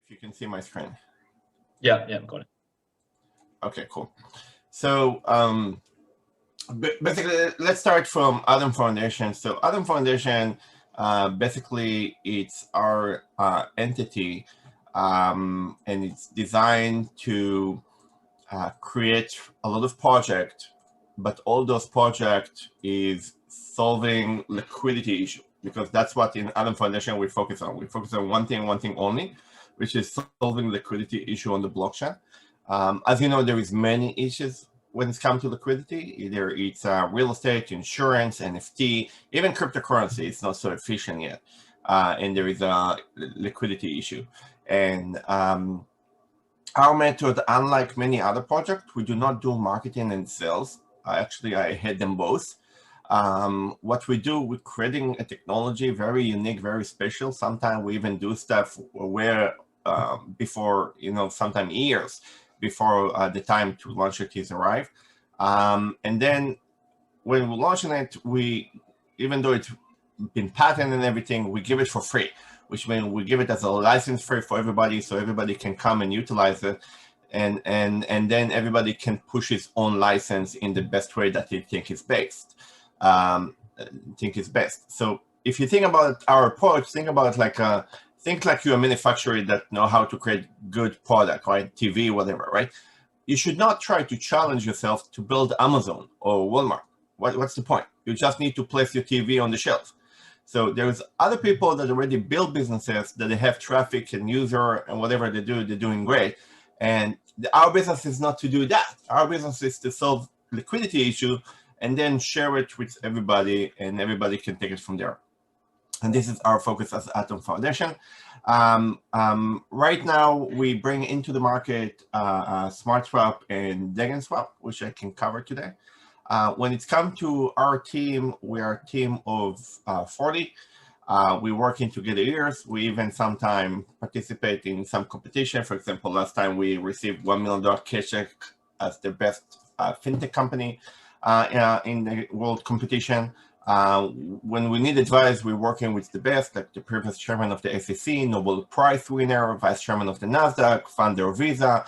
If you can see my screen. Yeah, got it. Okay, cool. So basically, let's start from Atom Foundation. So Atom Foundation, basically, it's our entity, and it's designed to create a lot of projects, but all those projects is solving liquidity issue, because that's what in Atom Foundation we focus on. We focus on one thing only, which is solving liquidity issue on the blockchain. As you know, there is many issues when it comes to liquidity. Either it's real estate, insurance, NFT, even cryptocurrency is not so efficient yet, and there is a liquidity issue. And our method, unlike many other projects, we do not do marketing and sales. Actually, I head them both. What we do, we're creating a technology, very unique, very special. Sometimes we even do stuff where before, sometimes years before the time to launch it is arrived. And then when we're launching it, even though it's been patented and everything, we give it for free, which means we give it as a license free for everybody, so everybody can come and utilize it. And then everybody can push his own license in the best way that they think is best. So if you think about our approach, think about it think like you're a manufacturer that know how to create good product, right? TV, whatever, right? You should not try to challenge yourself to build Amazon or Walmart. What's the point? You just need to place your TV on the shelf. So there's other people that already build businesses that they have traffic and user and whatever they do, they're doing great. And our business is not to do that. Our business is to solve liquidity issue and then share it with everybody, and everybody can take it from there. And this is our focus as Atom Foundation. Right now, we bring into the market SmartSwap and Pancakeswap, which I can cover today. When it comes to our team, we are a team of 40. We're working together years. We even sometimes participate in some competition. For example, last time we received $1 million cash check as the best fintech company in the world competition. When we need advice, we're working with the best, like the previous chairman of the SEC, Nobel Prize winner, vice chairman of the NASDAQ, founder of Visa,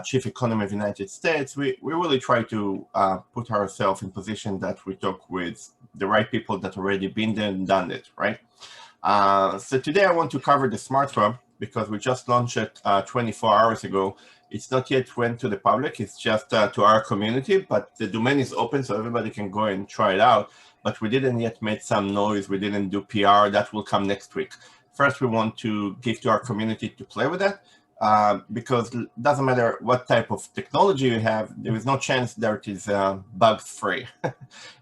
chief economist of the United States. We really try to put ourselves in position that we talk with the right people that already been there and done it, right? So today I want to cover the SmartSwap because we just launched it 24 hours ago. It's not yet went to the public. It's just to our community, but the domain is open so everybody can go and try it out. But we didn't yet make some noise. We didn't do PR. That will come next week. First, we want to give to our community to play with it. Because it doesn't matter what type of technology you have, there is no chance that it is bug-free.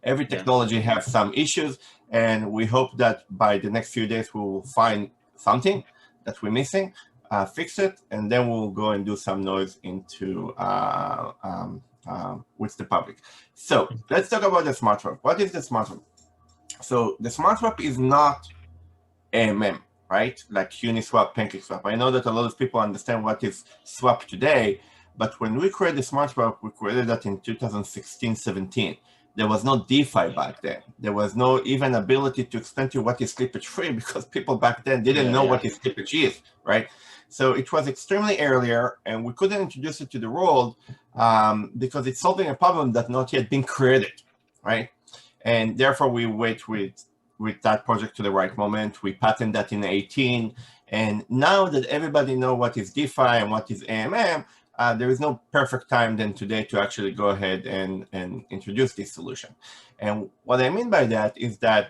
Every technology has some issues, and we hope that by the next few days we will find something that we're missing, fix it, and then we'll go and do some noise into with the public. So let's talk about the SmartSwap. What is the SmartSwap? So the SmartSwap is not AMM, right? Like Uniswap, Pancakeswap. I know that a lot of people understand what is swap today, but when we created the SmartSwap, we created that in 2016-17. There was no DeFi back then. There was no even ability to explain to you what is slippage-free because people back then didn't know what is slippage is, right? So it was extremely earlier, and we couldn't introduce it to the world because it's solving a problem that not yet been created, right? And therefore, we wait with that project to the right moment. We patented that in 18. And now that everybody knows what is DeFi and what is AMM, there is no perfect time than today to actually go ahead and introduce this solution. And what I mean by that is that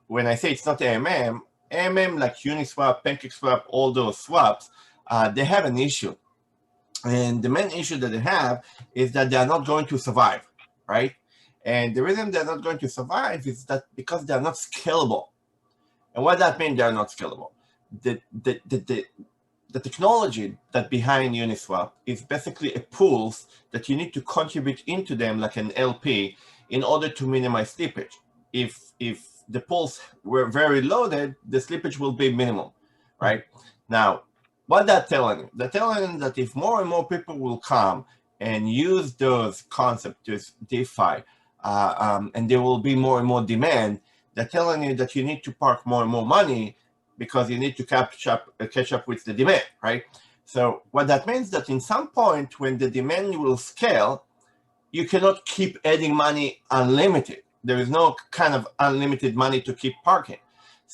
when I say it's not AMM like Uniswap, Pancakeswap, all those swaps, they have an issue. And the main issue that they have is that they are not going to survive, right? And the reason they're not going to survive is that because they're not scalable. And what that means, they're not scalable. The technology that behind Uniswap is basically a pools that you need to contribute into them like an LP in order to minimize slippage. If the pools were very loaded, the slippage will be minimal, right? Now, what that's telling you? They're telling you that if more and more people will come and use those concepts, this DeFi, and there will be more and more demand, they're telling you that you need to park more and more money because you need to catch up with the demand, right? So what that means that in some point when the demand will scale, you cannot keep adding money unlimited. There is no kind of unlimited money to keep parking.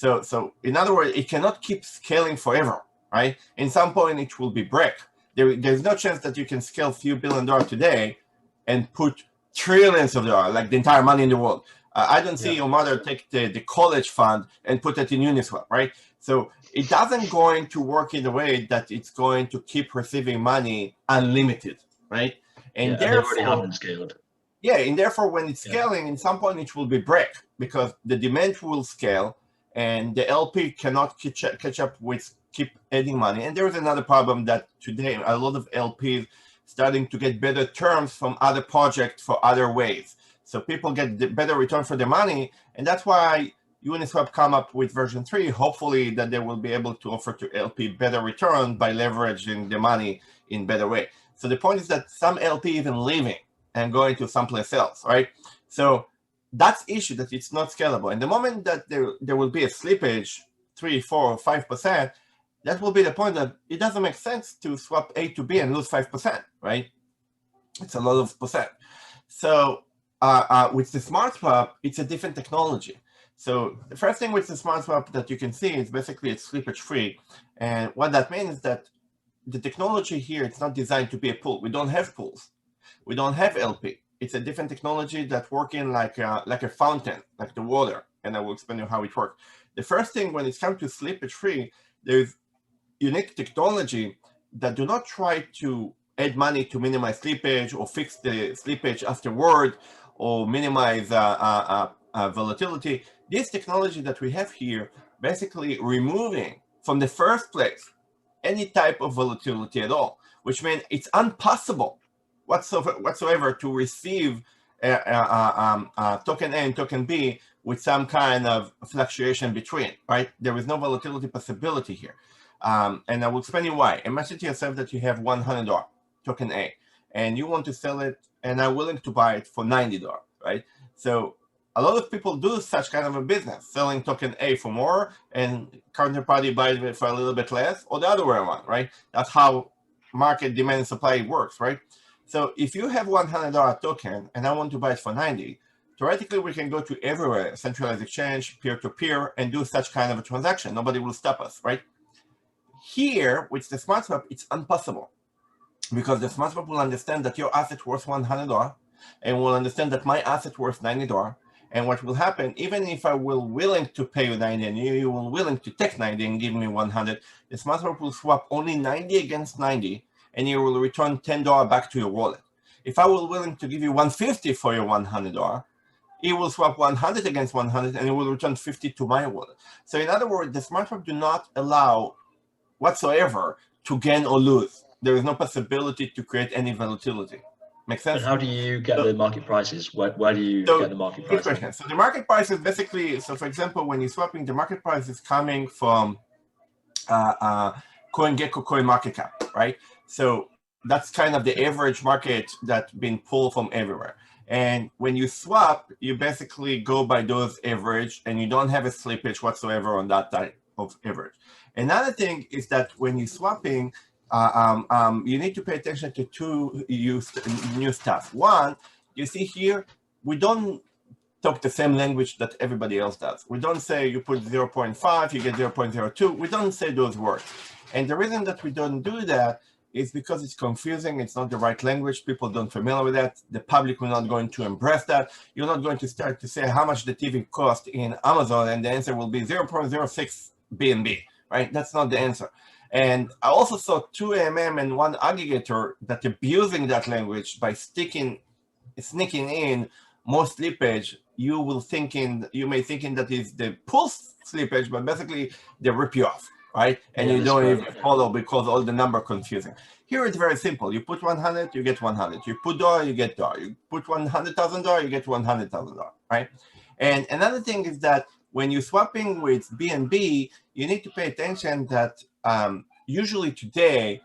So in other words, it cannot keep scaling forever, right? In some point, it will be break. There's no chance that you can scale a few $1 billion today and put trillions of dollars, like the entire money in the world. I don't see your mother take the college fund and put it in Uniswap, right? So it doesn't going to work in a way that it's going to keep receiving money unlimited, right? And they already haven't scaled. Yeah, and therefore when it's scaling, in some point it will be break because the demand will scale and the LP cannot catch up with keep adding money. And there is another problem that today a lot of LPs starting to get better terms from other projects for other ways. So people get the better return for their money, and that's why Uniswap come up with version 3, hopefully that they will be able to offer to LP better return by leveraging the money in better way. So the point is that some LP even leaving and going to someplace else, right? So that's issue that it's not scalable. And the moment that there will be a slippage, 3, 4, 5%, that will be the point that it doesn't make sense to swap A to B and lose 5%, right? It's a lot of percent. So with the SmartSwap, it's a different technology. So the first thing with the SmartSwap that you can see is basically it's slippage-free. And what that means is that the technology here, it's not designed to be a pool. We don't have pools. We don't have LP. It's a different technology that working like a fountain, like the water. And I will explain you how it works. The first thing when it comes to slippage-free, there's unique technology that do not try to add money to minimize slippage or fix the slippage afterward or minimize volatility. This technology that we have here basically removing from the first place any type of volatility at all, which means it's impossible whatsoever to receive token A and token B with some kind of fluctuation between, right? There is no volatility possibility here. And I will explain you why. Imagine to yourself that you have $100 token A, and you want to sell it, and are willing to buy it for $90, right? So a lot of people do such kind of a business, selling token A for more, and counterparty buys it for a little bit less, or the other way around, right? That's how market demand and supply works, right? So if you have $100 token, and I want to buy it for 90, theoretically, we can go to everywhere, centralized exchange, peer-to-peer, and do such kind of a transaction. Nobody will stop us, right? Here, with the SmartSwap, it's impossible because the SmartSwap will understand that your asset worth $100 and will understand that my asset worth $90. And what will happen, even if I will willing to pay you 90 and you will willing to take 90 and give me 100, the SmartSwap will swap only 90 against 90 and you will return $10 back to your wallet. If I will willing to give you 150 for your $100, it will swap 100 against 100 and it will return 50 to my wallet. So in other words, the SmartSwap do not allow whatsoever to gain or lose. There is no possibility to create any volatility. Make sense? And how do you get the market prices? Where do you get the market price? Good question. So the market price is basically, so for example, when you're swapping, the market price is coming from CoinGecko CoinMarketCap, right? So that's kind of the average market that's been pulled from everywhere. And when you swap, you basically go by those average and you don't have a slippage whatsoever on that type of average. Another thing is that when you're swapping, you need to pay attention to two new stuff. One, you see here, we don't talk the same language that everybody else does. We don't say you put 0.5, you get 0.02. We don't say those words. And the reason that we don't do that is because it's confusing. It's not the right language. People don't familiar with that. The public will not going to embrace that. You're not going to start to say how much the TV cost in Amazon, and the answer will be 0.06 BNB, right? That's not the answer. And I also saw 2 AMM and 1 aggregator that abusing that language by sneaking in more slippage. You may thinking that is the pulse slippage, but basically they rip you off, right? And you don't even follow because all the number confusing. Here it's very simple. You put 100, you get 100. You put $, you get $. You put $100,000, you get $100,000, right? And another thing is that when you're swapping with BNB, you need to pay attention that usually today,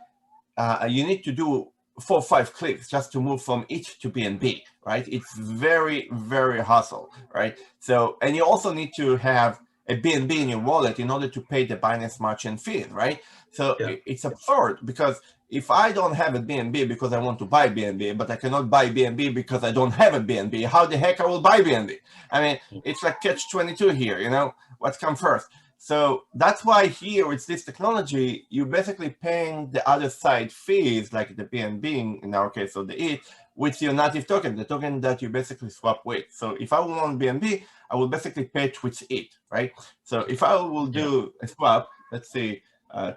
you need to do 4 or 5 clicks just to move from each to BNB, right? It's very, very hustle, right? So, and you also need to have a BNB in your wallet in order to pay the Binance Smart Chain fee, right? So it's absurd, because if I don't have a BNB because I want to buy BNB, but I cannot buy BNB because I don't have a BNB, how the heck I will buy BNB? I mean, it's like catch-22 here, you know, what comes first? So that's why here it's this technology, you're basically paying the other side fees, like the BNB, in our case, or the ETH, with your native token, the token that you basically swap with. So if I want BNB, I will basically pay it with ETH, right? So if I will do a swap, let's see,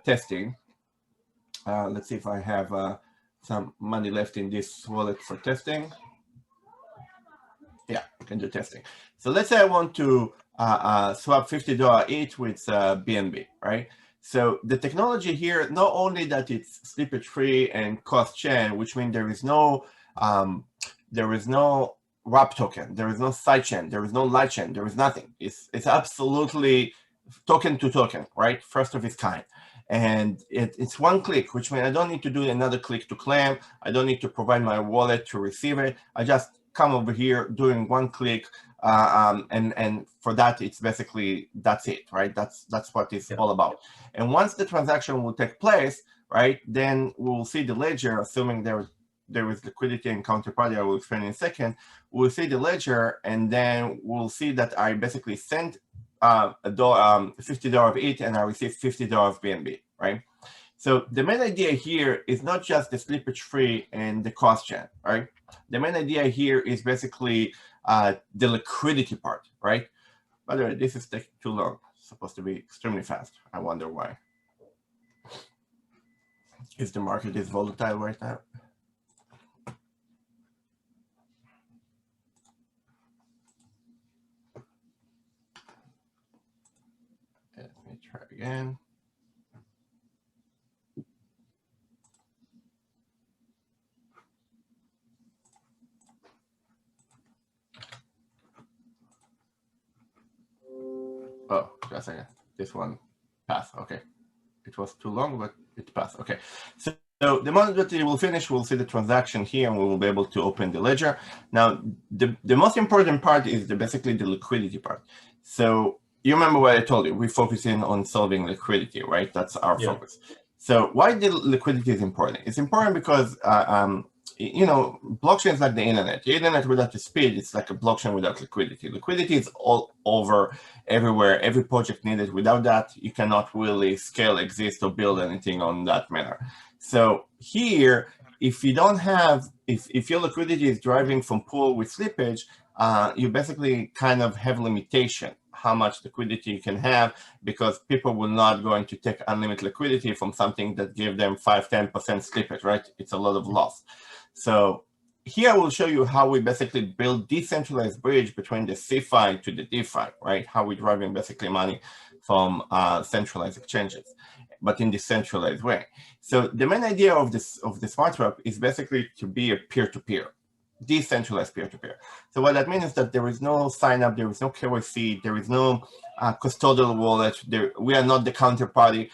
testing. Let's see if I have some money left in this wallet for testing. Yeah, I can do testing. So let's say I want to swap $50 each with BNB, right? So the technology here, not only that it's slippage-free and cross-chain, which means there is no wrap token, there is no sidechain, there is no light chain, there is nothing. It's absolutely token to token, right? First of its kind. And it's one click, which means I don't need to do another click to claim. I don't need to provide my wallet to receive it. I just come over here doing one click, and for that, it's basically, that's it, right? That's what it's all about. And once the transaction will take place, right, then we'll see the ledger, assuming there is liquidity and counterparty, I will explain in a second. We'll see the ledger, and then we'll see that I basically sent $50 of ETH, and I received $50 BNB, right? So the main idea here is not just the slippage-free and the cross-chain, right? The main idea here is basically the liquidity part, right? By the way, this is taking too long. It's supposed to be extremely fast. I wonder why. If the market is volatile right now. Let me try again. Oh, just a second. This one passed. Okay. It was too long, but it passed. Okay. So the moment that it will finish, we'll see the transaction here, and we will be able to open the ledger. Now, the most important part is basically the liquidity part. So you remember what I told you. We're focusing on solving liquidity, right? That's our focus. So why the liquidity is important? It's important because you know, blockchain is like the internet. The internet without the speed, it's like a blockchain without liquidity. Liquidity is all over, everywhere. Every project needed. Without that, you cannot really scale, exist, or build anything on that manner. So here, if you don't have, if your liquidity is driving from pool with slippage, you basically kind of have limitation how much liquidity you can have, because people will not going to take unlimited liquidity from something that give them 5-10% slippage, right? It's a lot of loss. So here I will show you how we basically build decentralized bridge between the CeFi to the DeFi, right? How we're driving basically money from centralized exchanges, but in decentralized way. So the main idea of the SmartSwap is basically to be a peer-to-peer, decentralized peer-to-peer. So what that means is that there is no sign-up, there is no KYC, there is no custodial wallet. We are not the counterparty.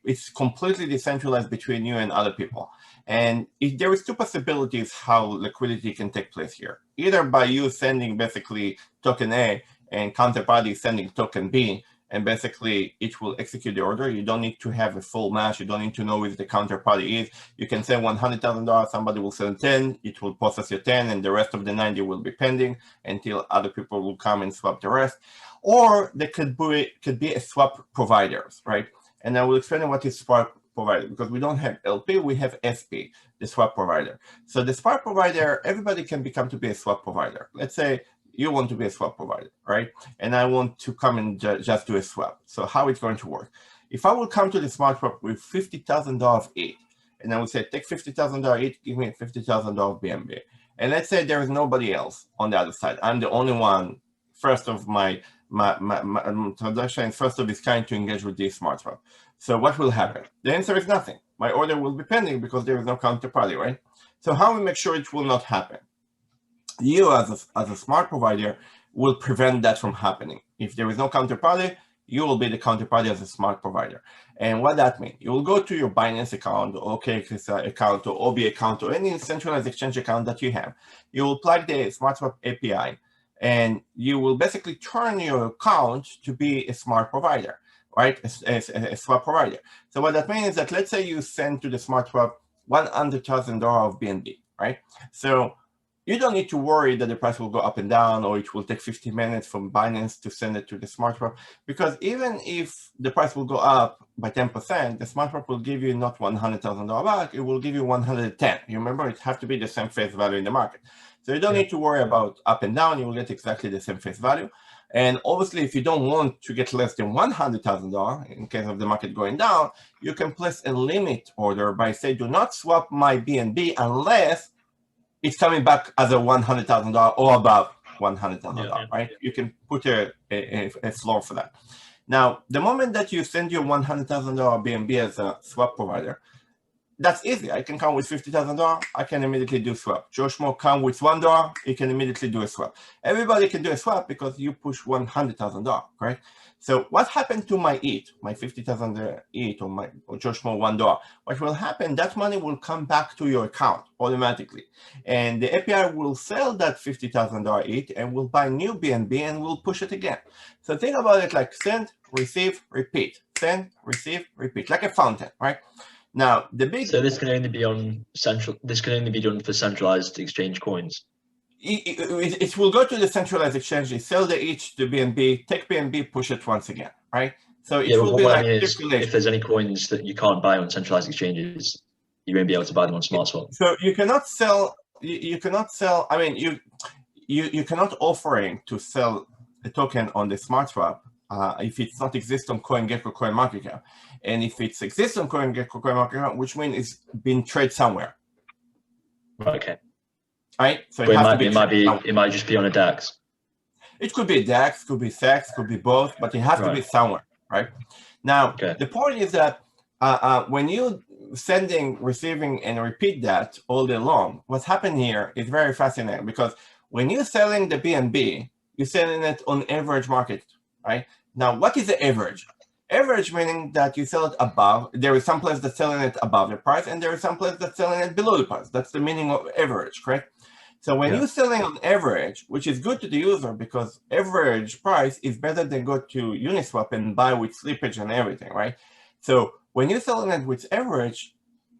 It's completely decentralized between you and other people. And there is two possibilities how liquidity can take place here. Either by you sending basically token A and counterparty sending token B, and basically it will execute the order. You don't need to have a full match. You don't need to know who the counterparty is. You can send $100,000, somebody will send 10, it will process your 10, and the rest of the 90 will be pending until other people will come and swap the rest. Or there could be a swap providers, right? And I will explain what is swap provider, because we don't have LP, we have SP, the swap provider. So the swap provider, everybody can become to be a swap provider. Let's say you want to be a swap provider, right? And I want to come and just do a swap. So how it's going to work? If I will come to the SmartSwap with $50,000 ETH, and I would say, take $50,000 ETH, give me $50,000 BNB. And let's say there is nobody else on the other side. I'm the only one, first of my transaction, first of its kind to engage with this SmartSwap. So what will happen? The answer is nothing. My order will be pending because there is no counterparty, right? So how we make sure it will not happen? You as a smart provider will prevent that from happening. If there is no counterparty, you will be the counterparty as a smart provider. And what that means, you will go to your Binance account, or OKX account, or OB account, or any centralized exchange account that you have. You will plug the SmartSwap API, and you will basically turn your account to be a smart provider, right? A swap provider. So what that means is that let's say you send to the SmartSwap $100,000 of BNB, right? So you don't need to worry that the price will go up and down, or it will take 50 minutes from Binance to send it to the SmartSwap, because even if the price will go up by 10%, the SmartSwap will give you not $100,000 back, it will give you 110. You remember, it has to be the same face value in the market. So you don't need to worry about up and down, you will get exactly the same face value. And obviously, if you don't want to get less than $100,000 in case of the market going down, you can place a limit order by saying, do not swap my BNB unless it's coming back as a $100,000 or above $100,000, right? You can put a floor for that. Now, the moment that you send your $100,000 BNB as a swap provider, that's easy. I can come with $50,000. I can immediately do swap. Josh Mo come with $1. He can immediately do a swap. Everybody can do a swap because you push $100,000, right? So what happened to my ETH, my 50,000 ETH or Josh Mo $1? What will happen? That money will come back to your account automatically, and the API will sell that $50,000 ETH and will buy new BNB and will push it again. So think about it like send, receive, repeat. Send, receive, repeat, like a fountain, right? Now, the big... So this can only be on this can only be done for centralized exchange coins. It will go to the centralized exchange, they sell the ETH to BNB, take BNB, push it once again, right? So it will be like circulation. If there's any coins that you can't buy on centralized exchanges, you won't be able to buy them on SmartSwap. So you cannot sell, I mean, you cannot offering to sell a token on the SmartSwap if it's not exist on CoinGecko, CoinMarketCap. And if it exists on CoinGecko, CoinMarketCap, which means it's been traded somewhere. Okay. Right? So it might just be on a DEX. It could be a DEX, could be SEX, could be both, but it has to be somewhere, right? Now, the point is that when you sending, receiving, and repeat that all day long, what's happened here is very fascinating, because when you're selling the BNB, you're selling it on average market, right? Now, what is the average? Average meaning that you sell it above. There is some place that's selling it above the price, and there is some place that's selling it below the price. That's the meaning of average, correct? So when you're selling on average, which is good to the user because average price is better than go to Uniswap and buy with slippage and everything, right? So when you're selling it with average,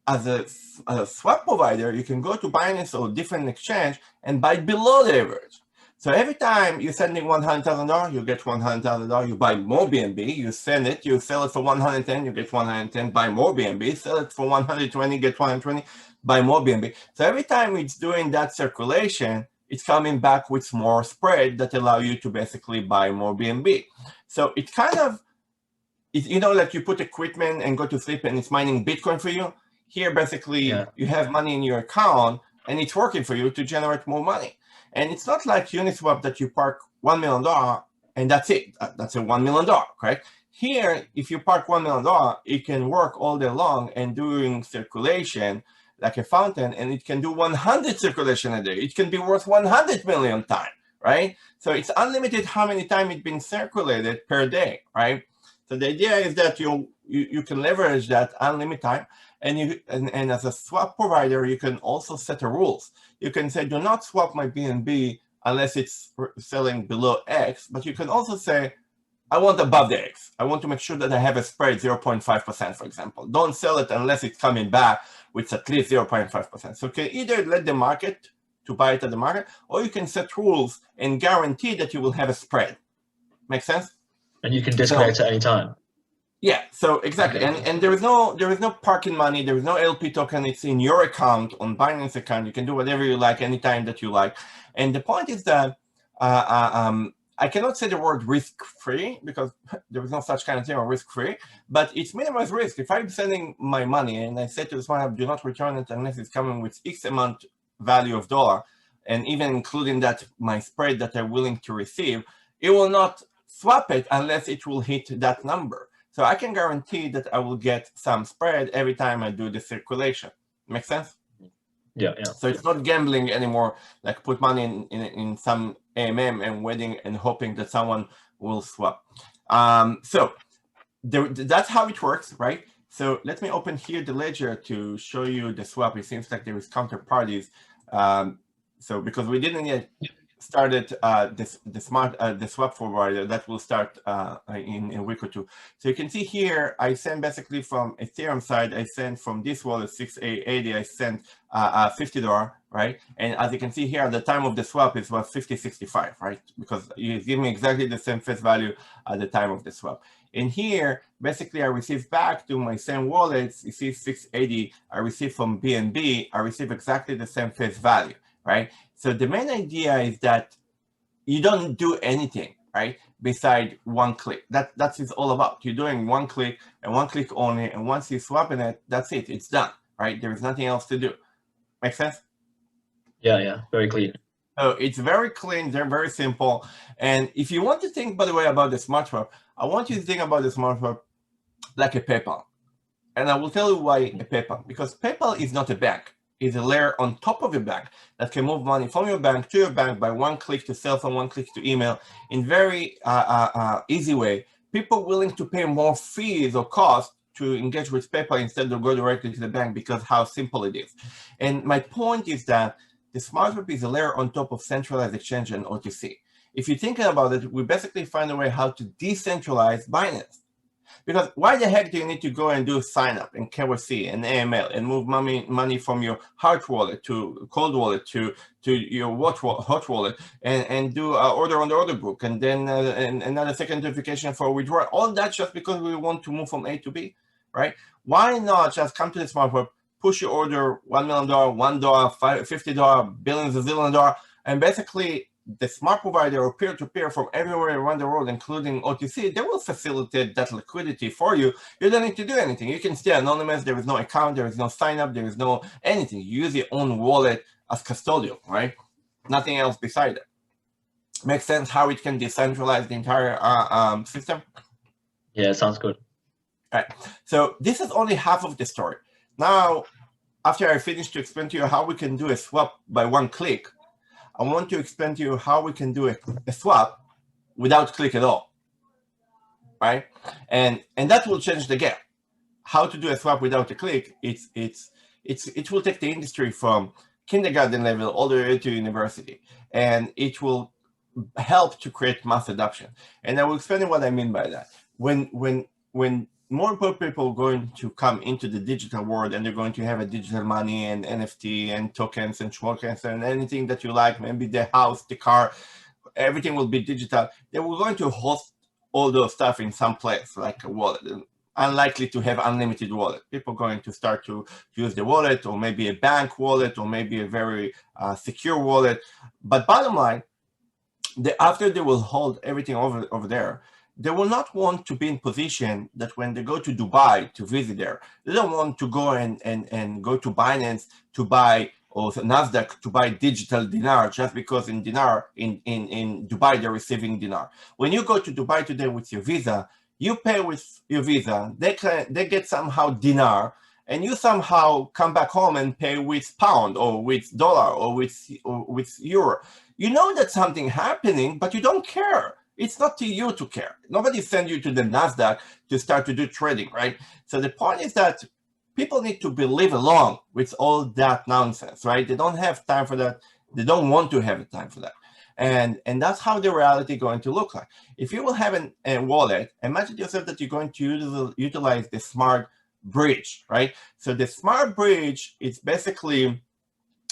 as a swap provider, you can go to Binance or different exchange and buy below the average. So every time you're sending $100,000, you get $100,000, you buy more BNB, you send it, you sell it for 110, you get 110, buy more BNB, sell it for 120, get 120, buy more BNB. So every time it's doing that circulation, it's coming back with more spread that allow you to basically buy more BNB. So it's kind of, you know, like you put equipment and go to sleep and it's mining Bitcoin for you. Here, basically, you have money in your account and it's working for you to generate more money. And it's not like Uniswap that you park $1 million and that's it. That's a $1 million, correct? Here, if you park $1 million, it can work all day long and doing circulation like a fountain, and it can do 100 circulation a day. It can be worth 100 million times, right? So it's unlimited how many times it's been circulated per day, right? So the idea is that you can leverage that unlimited time, and as a swap provider, you can also set the rules. You can say, do not swap my BNB unless it's selling below X, but you can also say, I want above the X. I want to make sure that I have a spread 0.5%, for example. Don't sell it unless it's coming back with at least 0.5%. So you can either let the market to buy it at the market, or you can set rules and guarantee that you will have a spread. Make sense? And you can disconnect at any time. Yeah, so exactly. Okay. And there is no parking money, there is no LP token, it's in your account, on Binance account. You can do whatever you like anytime that you like. And the point is that I cannot say the word risk-free because there is no such kind of thing, or risk-free, but it's minimized risk. If I'm sending my money and I say to the SmartSwap, do not return it unless it's coming with X amount value of dollar, and even including that my spread that I'm willing to receive, it will not swap it unless it will hit that number. So I can guarantee that I will get some spread every time I do the circulation. Make sense? Yeah. So it's not gambling anymore, like put money in some AMM and waiting and hoping that someone will swap. So that's how it works, right? So let me open here the ledger to show you the swap. It seems like there is counterparties. So because we didn't yet started the swap provider that will start in a week or two. So you can see here, I sent basically from Ethereum side, I sent from this wallet 680, I sent $50, right? And as you can see here, at the time of the swap, it was 50.65, right? Because you give me exactly the same face value at the time of the swap. And here, basically, I received back to my same wallets, you see 680, I received from BNB, I received exactly the same face value, right? So the main idea is that you don't do anything, right, beside one click. That's it's all about. You're doing one click and one click only, and once you swap in it, that's it. It's done, right? There is nothing else to do. Make sense? Yeah, very clean. So it's very clean, they're very simple. And if you want to think, by the way, about the SmartSwap, I want you to think about the SmartSwap like a PayPal. And I will tell you why a PayPal. Because PayPal is not a bank. It's a layer on top of your bank that can move money from your bank to your bank by one click to cell phone, one click to email in very easy way. People willing to pay more fees or costs to engage with PayPal instead of go directly to the bank because how simple it is. And my point is that the SmartSwap is a layer on top of centralized exchange and OTC. If you're thinking about it, we basically find a way how to decentralize Binance. Because why the heck do you need to go and do sign up and KYC and AML and move money from your hard wallet to cold wallet to your hot wallet and do order on the order book and then and another second notification for withdrawal? All that just because we want to move from A to B, right? Why not just come to the SmartSwap, push your order $1 million, $1, $50, billions, $1 zillion, and basically the smart provider or peer-to-peer from everywhere around the world, including OTC, they will facilitate that liquidity for you. You don't need to do anything. You can stay anonymous. There is no account. There is no sign-up. There is no anything. You use your own wallet as custodial, right? Nothing else beside it. Makes sense how it can decentralize the entire system? Yeah, sounds good. All right. So this is only half of the story. Now, after I finish to explain to you how we can do a swap by one click, I want to explain to you how we can do a swap without click at all, right? And that will change the game. How to do a swap without a click? It will take the industry from kindergarten level all the way to university, and it will help to create mass adoption. And I will explain what I mean by that. When more and more people are going to come into the digital world and they're going to have a digital money and NFT and tokens and tokens and anything that you like, maybe the house, the car, everything will be digital. They were going to host all those stuff in some place like a wallet. Unlikely to have unlimited wallet. People are going to start to use the wallet or maybe a bank wallet or maybe a very secure wallet. But bottom line, after they will hold everything over there, they will not want to be in position that when they go to Dubai to visit there, they don't want to go and go to Binance to buy or NASDAQ to buy digital dinar just because in dinar, in Dubai, they're receiving dinar. When you go to Dubai today with your visa, you pay with your visa, they get somehow dinar, and you somehow come back home and pay with pound or with dollar or with euro. You know that something happening, but you don't care. It's not to you to care. Nobody sends you to the NASDAQ to start to do trading, right? So the point is that people need to believe along with all that nonsense, right? They don't have time for that. They don't want to have time for that. And that's how the reality is going to look like. If you will have a wallet, imagine yourself that you're going to utilize the SmartBridge, right? So the SmartBridge is basically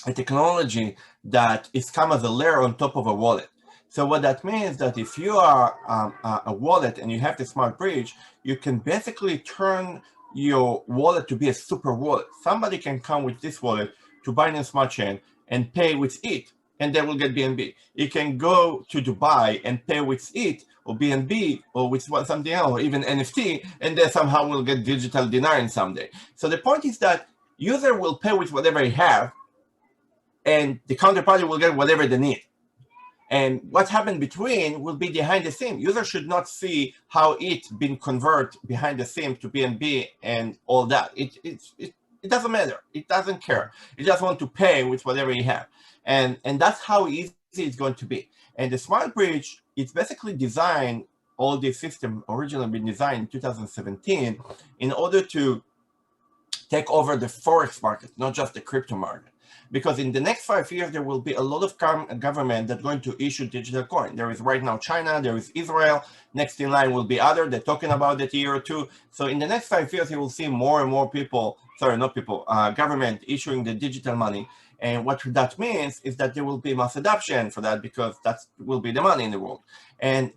a technology that is come as a layer on top of a wallet. So what that means that if you are a wallet and you have the SmartBridge, you can basically turn your wallet to be a super wallet. Somebody can come with this wallet to Binance Smart Chain and pay with it, and they will get BNB. You can go to Dubai and pay with it or BNB or with something else or even NFT, and they somehow will get digital dinar in someday. So the point is that user will pay with whatever they have, and the counterparty will get whatever they need. And what happened between will be behind the scene. Users should not see how it's been converted behind the scene to BNB and all that. It doesn't matter. It doesn't care. You just want to pay with whatever you have. And that's how easy it's going to be. And the SmartBridge, it's basically designed, all this system originally been designed in 2017 in order to take over the Forex market, not just the crypto market. Because in the next 5 years, there will be a lot of government that's going to issue digital coin. There is right now China, there is Israel. Next in line will be other. They're talking about it a year or two. So in the next 5 years, you will see more and more people, sorry, not people, government issuing the digital money. And what that means is that there will be mass adoption for that, because that will be the money in the world. And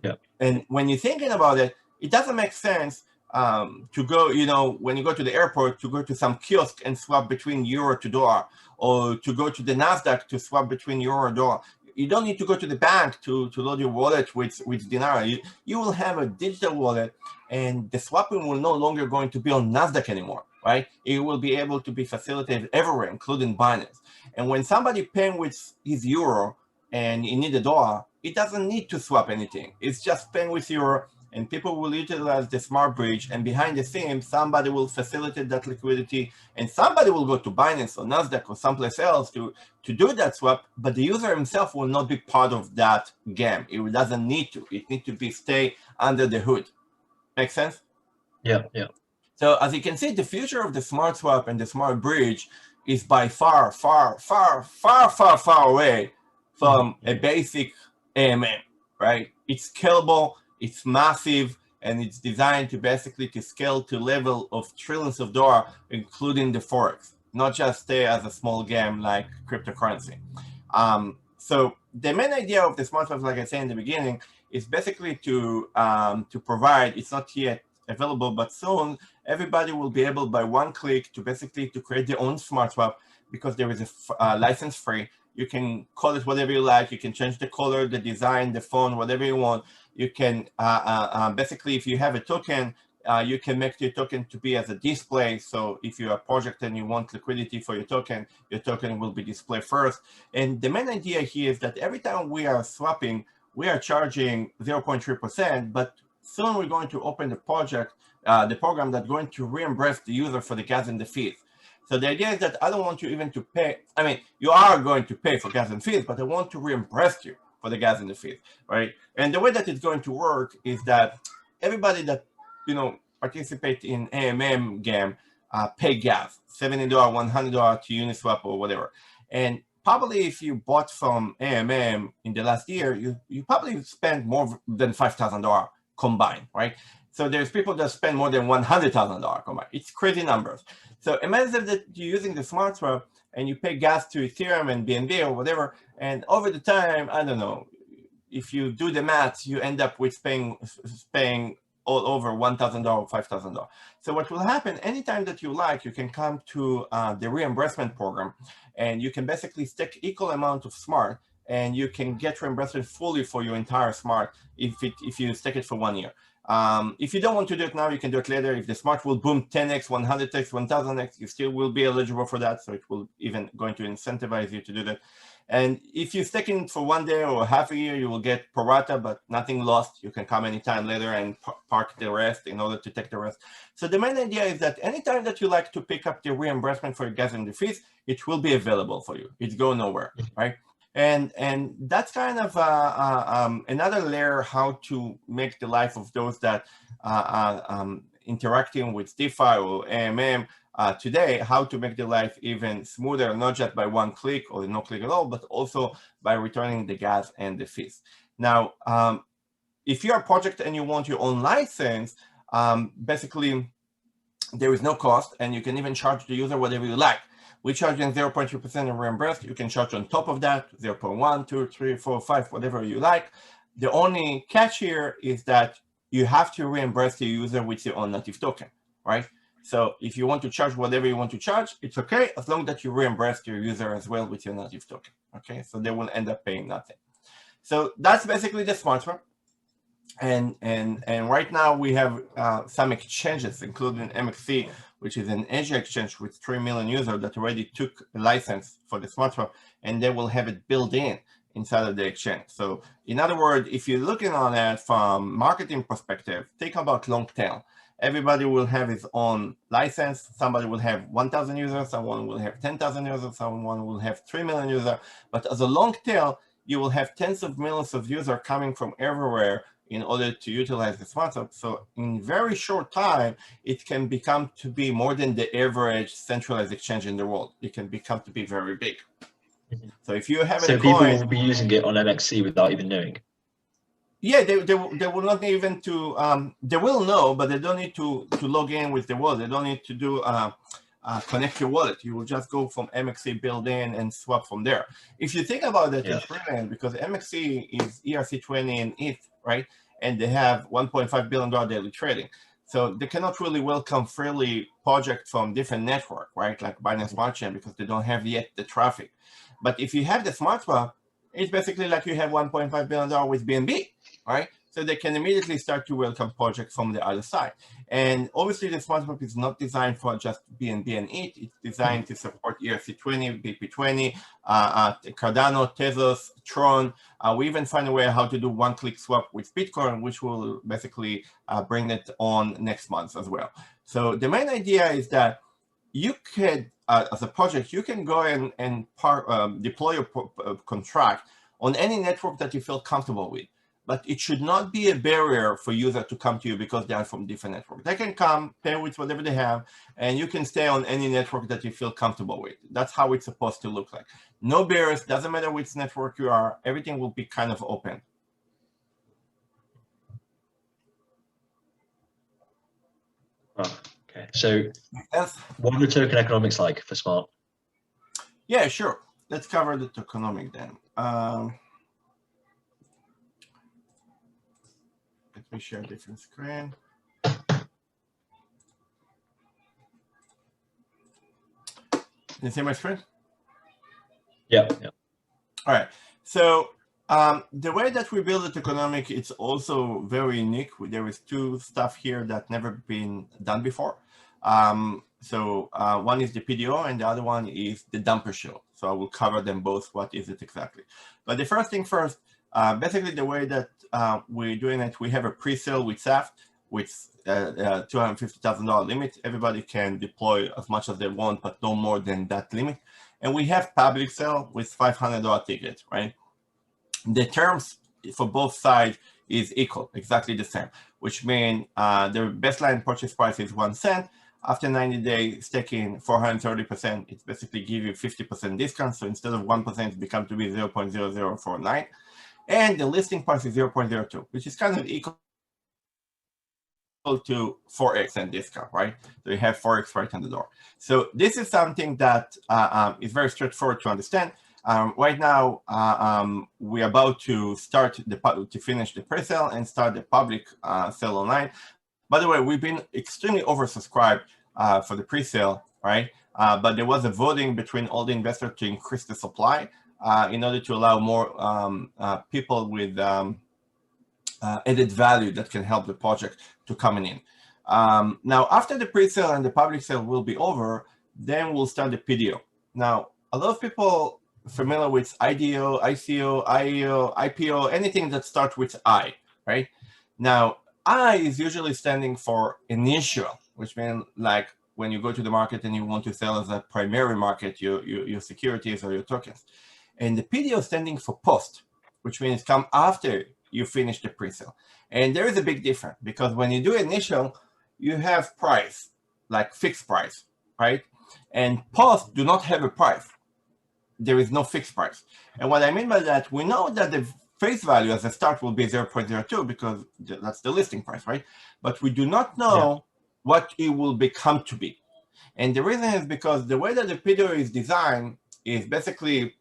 when you're thinking about it, it doesn't make sense to go, when you go to the airport, to go to some kiosk and swap between euro to dollar, or to go to the NASDAQ to swap between euro and dollar. You don't need to go to the bank to load your wallet with dinar. You will have a digital wallet, and the swapping will no longer going to be on NASDAQ anymore, right? It will be able to be facilitated everywhere, including Binance. And when somebody paying with his euro and you need a dollar, it doesn't need to swap anything. It's just paying with euro, and people will utilize the SmartBridge, and behind the scenes, somebody will facilitate that liquidity, and somebody will go to Binance or NASDAQ or someplace else to do that swap, but the user himself will not be part of that game. It doesn't need to. It needs to be stay under the hood. Make sense? Yeah. So as you can see, the future of the SmartSwap and the SmartBridge is by far, far, far, far, far, far away from a basic AMM, right? It's scalable, it's massive, and it's designed to basically to scale to level of trillions of dollars, including the Forex, not just stay as a small game like cryptocurrency. So the main idea of the SmartSwap, like I said in the beginning, is basically to provide, it's not yet available, but soon everybody will be able by one click to basically to create their own SmartSwap, because there is a license free. You can call it whatever you like. You can change the color, the design, the font, whatever you want. You can basically, if you have a token, you can make your token to be as a display. So if you're a project and you want liquidity for your token will be displayed first. And the main idea here is that every time we are swapping, we are charging 0.3%, but soon we're going to open the program that's going to reimburse the user for the gas and the fees. So the idea is that I don't want you even to pay. I mean, you are going to pay for gas and fees, but I want to reimburse you for the gas and the fees, right? And the way that it's going to work is that everybody that, participate in AMM game pay gas, $70, $100 to Uniswap or whatever. And probably if you bought from AMM in the last year, you probably spent more than $5,000 combined, right? So there's people that spend more than $100,000 combined. It's crazy numbers. So imagine that you're using the SmartSwap and you pay gas to Ethereum and BNB or whatever, and over the time, I don't know, if you do the math, you end up with paying all over $1,000 or $5,000. So what will happen, anytime that you like, you can come to the reimbursement program, and you can basically stake equal amount of Smart, and you can get reimbursement fully for your entire Smart if you stake it for 1 year. If you don't want to do it now, you can do it later. If the Smart will boom 10x, 100x, 1000x, you still will be eligible for that. So it will even going to incentivize you to do that. And if you stake in for 1 day or half a year, you will get pro rata, but nothing lost. You can come anytime later and park the rest in order to take the rest. So the main idea is that anytime that you like to pick up the reimbursement for your gas and the fees, it will be available for you. It's going nowhere, right? And that's kind of another layer how to make the life of those that interacting with DeFi or AMM today, how to make the life even smoother, not just by one click or no click at all, but also by returning the gas and the fees. Now, if you're a project and you want your own license, basically there is no cost, and you can even charge the user whatever you like. We charge them 0.2% and reimbursed. You can charge on top of that 0.1, 2, 3, 4, 5, whatever you like. The only catch here is that you have to reimburse the user with your own native token, right? So if you want to charge whatever you want to charge, it's okay, as long as you reimburse your user as well with your native token, okay? So they will end up paying nothing. So that's basically the SmartSwap. And right now we have some exchanges, including MXC, which is an Asia exchange with 3 million users that already took a license for the SmartSwap, and they will have it built in inside of the exchange. So in other words, if you're looking on it from marketing perspective, think about long tail. Everybody will have his own license. Somebody will have 1,000 users, someone will have 10,000 users, someone will have 3 million users. But as a long tail, you will have tens of millions of users coming from everywhere in order to utilize the SmartSwap. So in very short time, it can become to be more than the average centralized exchange in the world. It can become to be very big. So if you have So a people coin, will be using it on MXC without even knowing. yeah, they will not even to they will know, but they don't need to log in with the wallet. They don't need to do connect your wallet. You will just go from MXC, build in, and swap from there. If you think about it, it's brilliant because MXC is ERC20 and ETH, right? And they have $1.5 billion daily trading. So they cannot really welcome freely projects from different network, right? Like Binance Smart Chain, because they don't have yet the traffic. But if you have the SmartSwap, it's basically like you have $1.5 billion with BNB, right? So they can immediately start to welcome projects from the other side. And obviously the SmartSwap is not designed for just BNB and ETH. It's designed to support ERC20, BP20, Cardano, Tezos, Tron. We even find a way how to do one-click swap with Bitcoin, which will basically bring it on next month as well. So the main idea is that you could, as a project, you can go and deploy your contract on any network that you feel comfortable with. But it should not be a barrier for users to come to you because they are from different networks. They can come, pay with whatever they have, and you can stay on any network that you feel comfortable with. That's how it's supposed to look like. No barriers, doesn't matter which network you are, everything will be kind of open. Oh, okay, so what are the token economics like for Smart? Yeah, sure. Let's cover the tokenomic then. Let me share a different screen. Can you see my screen? Yeah. All right. So the way that we build the tokenomic, it's also very unique. There is two stuff here that never been done before. So one is the PDO and the other one is the dumper shell. So I will cover them both. What is it exactly? But the first thing first, basically the way that we're doing it, we have a pre-sale with SAFT with $250,000 limit. Everybody can deploy as much as they want, but no more than that limit. And we have public sale with $500 tickets, right? The terms for both sides is equal, exactly the same, which means the baseline purchase price is 1 cent. After 90 days staking 430%, it basically gives you 50% discount. So instead of 1%, it becomes to be 0.0049. And the listing price is 0.02, which is kind of equal to 4x and discount, right? So you have 4x right on the door. So this is something that is very straightforward to understand. Right now, we're about to finish the pre-sale and start the public sale online. By the way, we've been extremely oversubscribed for the pre-sale, right? But there was a voting between all the investors to increase the supply in order to allow more people with added value that can help the project to come in. Now, after the pre-sale and the public sale will be over, then we'll start the PDO. Now, a lot of people familiar with IDO, ICO, IEO, IPO, anything that starts with I, right? Now, I is usually standing for initial, which means like when you go to the market and you want to sell as a primary market, your securities or your tokens. And the PDO standing for post, which means come after you finish the pre-sale. And there is a big difference because when you do initial, you have price, like fixed price, right? And post do not have a price. There is no fixed price. And what I mean by that, we know that the face value as a start will be 0.02 because that's the listing price, right? But we do not know what it will become to be. And the reason is because the way that the PDO is designed is basically,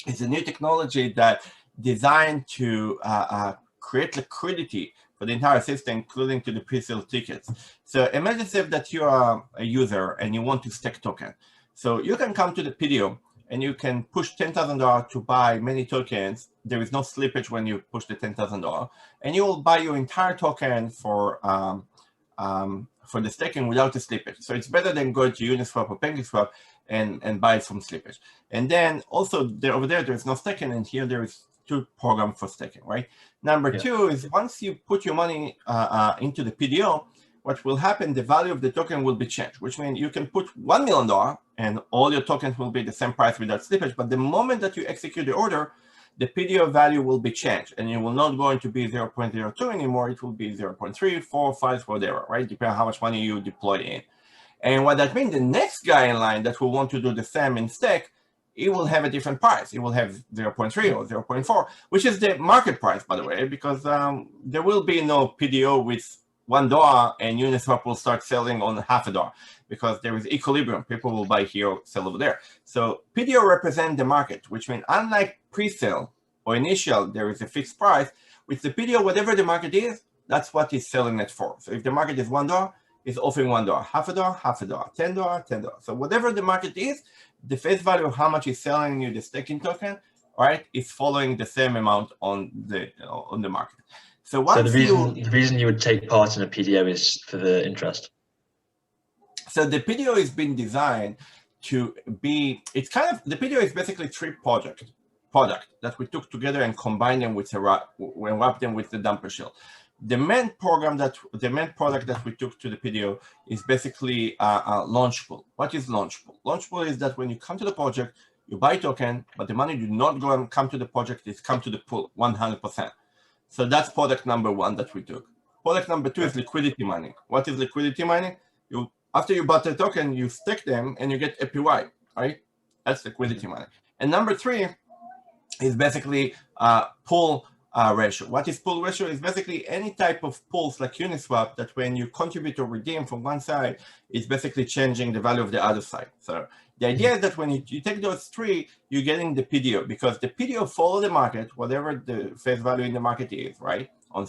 it's a new technology that designed to create liquidity for the entire system, including to the pre-sale tickets. So imagine that you are a user and you want to stake token. So you can come to the PDO and you can push $10,000 to buy many tokens. There is no slippage when you push the $10,000, and you will buy your entire token for the staking without the slippage. So it's better than going to Uniswap or Pancakeswap and buy some slippage. And then also over there is no staking, and here there is two programs for staking, right? Number two is once you put your money into the PDO, what will happen, the value of the token will be changed, which means you can put $1 million and all your tokens will be the same price without slippage. But the moment that you execute the order, the PDO value will be changed, and it will not going to be 0.02 anymore. It will be 0.3, 4, 5, whatever, right? Depending on how much money you deploy in. And what that means, the next guy in line that will want to do the same in stake, it will have a different price. It will have 0.3 or 0.4, which is the market price, by the way, because there will be no PDO with $1 and Uniswap will start selling on $0.50 because there is equilibrium. People will buy here, sell over there. So PDO represents the market, which means unlike pre-sale or initial, there is a fixed price. With the PDO, whatever the market is, that's what it's selling it for. So if the market is $1, it's offering $1, $0.50, $0.50, $10, $10. So whatever the market is, the face value of how much is selling you the staking token, right, is following the same amount on the market. So the reason you would take part in a PDO is for the interest. So the PDO has been designed to be, it's kind of, the PDO is basically three product that we took together and combined them with wrapped them with the dumper shell. The main product that we took to the PDO is basically launch pool. What is launch pool? Launch pool is that when you come to the project, you buy token, but the money do not go and come to the project, it's come to the pool 100%. So that's product number one that we took. Product number two is liquidity mining. What is liquidity mining? After you bought the token, you stake them and you get APY, right? That's liquidity mining. And number three is basically pool ratio. What is pool ratio? Is basically any type of pools like Uniswap that when you contribute or redeem from one side, it's basically changing the value of the other side. So the idea is that when you take those three, you're getting the PDO because the PDO follow the market, whatever the face value in the market is, right? On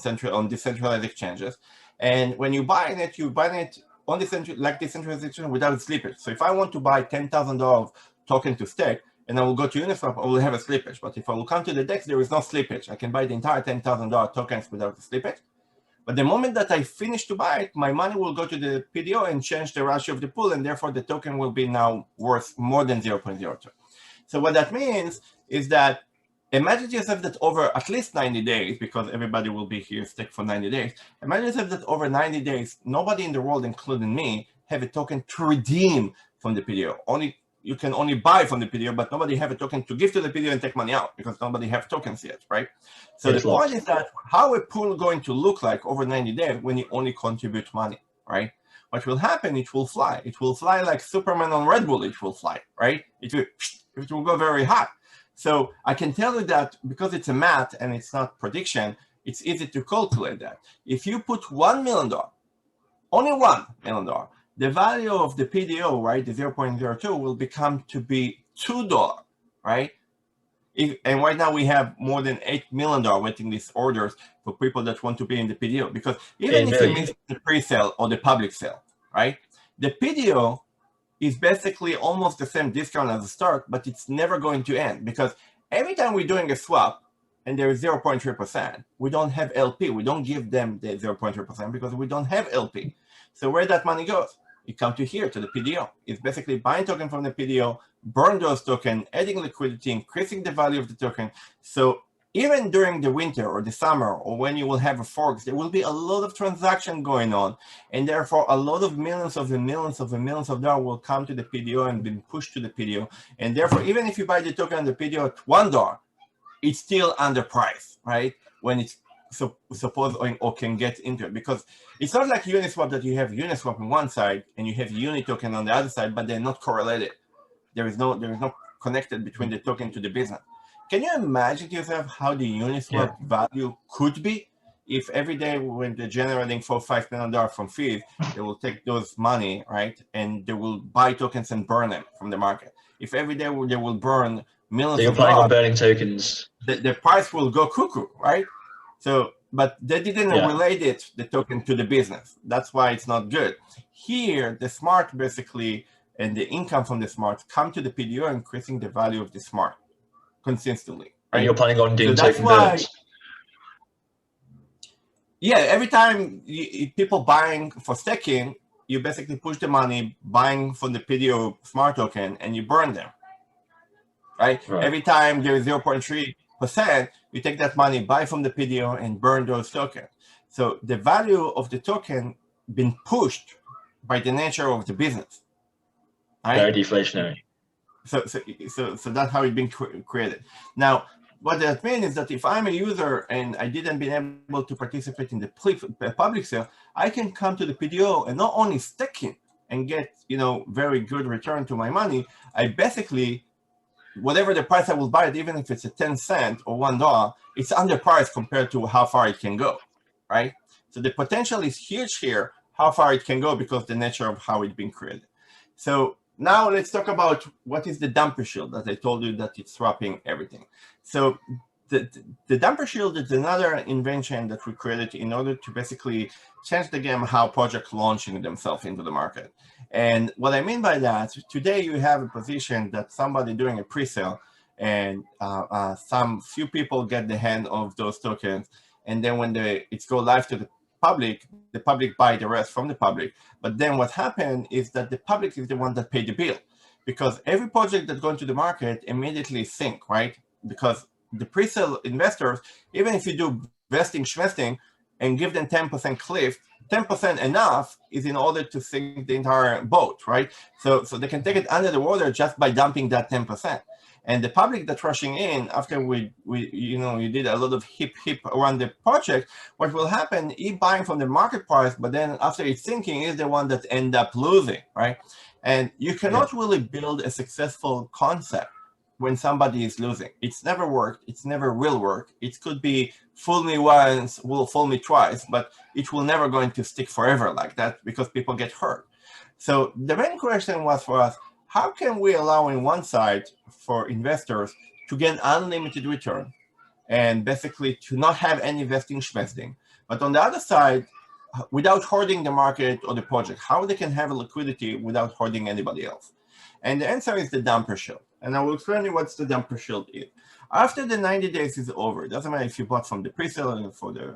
decentralized exchanges. And when you buy it, you buy it on decentralized exchange without slippage. So if I want to buy $10,000 token to stake, and I will go to Uniswap, I will have a slippage. But if I will come to the DEX, there is no slippage. I can buy the entire $10,000 tokens without the slippage. But the moment that I finish to buy it, my money will go to the PDO and change the ratio of the pool, and therefore the token will be now worth more than 0.02. So what that means is that imagine yourself that over at least 90 days, because everybody will be here stake for 90 days, imagine yourself that over 90 days, nobody in the world, including me, have a token to redeem from the PDO. You can only buy from the PDO, but nobody have a token to give to the PDO and take money out because nobody have tokens yet, right? So the point is that how a pool going to look like over 90 days when you only contribute money, right? What will happen? It will fly. It will fly like Superman on Red Bull. It will fly, right? It will go very high. So I can tell you that because it's a math and it's not prediction, it's easy to calculate that. If you put $1 million, only $1 million, the value of the PDO, right, the 0.02 will become to be $2, right? And right now we have more than $8 million waiting list orders for people that want to be in the PDO. Because even if you miss the pre-sale or the public sale, right, the PDO is basically almost the same discount as the start, but it's never going to end. Because every time we're doing a swap and there is 0.3%, we don't have LP. We don't give them the 0.3% because we don't have LP. So where that money goes? It comes to here, to the PDO. It's basically buying token from the PDO, burn those tokens, adding liquidity, increasing the value of the token. So even during the winter or the summer or when you will have a forks, there will be a lot of transaction going on. And therefore, a lot of millions of dollars will come to the PDO and be pushed to the PDO. And therefore, even if you buy the token on the PDO at $1, it's still underpriced, right? When it's suppose or can get into it, because it's not like Uniswap that you have Uniswap on one side and you have Uni token on the other side, but they're not correlated. There is no connected between the token to the business. Can you imagine yourself how the Uniswap value could be if every day when they're generating $4-5 million from fees, they will take those money, right, and they will buy tokens and burn them from the market. If every day they will burn millions, so you're planning on burning tokens. The price will go cuckoo, right? So, but they didn't relate it, the token, to the business. That's why it's not good. Here, the smart basically, and the income from the smart come to the PDO, increasing the value of the smart consistently. Right? And you're planning on doing token burns? Yeah, every time people buying for staking, you basically push the money, buying from the PDO smart token, and you burn them. Right? Every time there is 0.3%, you take that money, buy from the PDO, and burn those tokens. So the value of the token been pushed by the nature of the business. Right? Very deflationary. So that's how it's been created. Now, what that means is that if I'm a user and I didn't be able to participate in the public sale, I can come to the PDO and not only stake it and get, very good return to my money. I basically, whatever the price I will buy it, even if it's a 10 cent or $1, it's underpriced compared to how far it can go, right? So the potential is huge here, how far it can go because the nature of how it's been created. So now let's talk about what is the damper shield that I told you that it's swapping everything. So the damper shield is another invention that we created in order to basically change the game how projects launching themselves into the market. And what I mean by that, today you have a position that somebody doing a pre-sale and some few people get the hand of those tokens. And then when it's go live to the public buy the rest from the public. But then what happened is that the public is the one that paid the bill, because every project that goes to the market immediately sink, right? Because the pre-sale investors, even if you do vesting, schvesting, and give them 10% cliff, 10% enough is in order to sink the entire boat, right? So they can take it under the water just by dumping that 10%. And the public that's rushing in after you did a lot of hip around the project, what will happen, buying from the market price, but then after it's sinking, is the one that end up losing, right? And you cannot really build a successful concept when somebody is losing. It's never worked. It's never will work. It could be fool me once, will fool me twice, but it will never going to stick forever like that because people get hurt. So the main question was for us, how can we allow in one side for investors to get unlimited return and basically to not have any vesting schvesting, but on the other side, without hoarding the market or the project, how they can have a liquidity without hoarding anybody else? And the answer is the damper shield. And I will explain you what the damper shield is. After the 90 days is over, it doesn't matter if you bought from the pre-sale or for the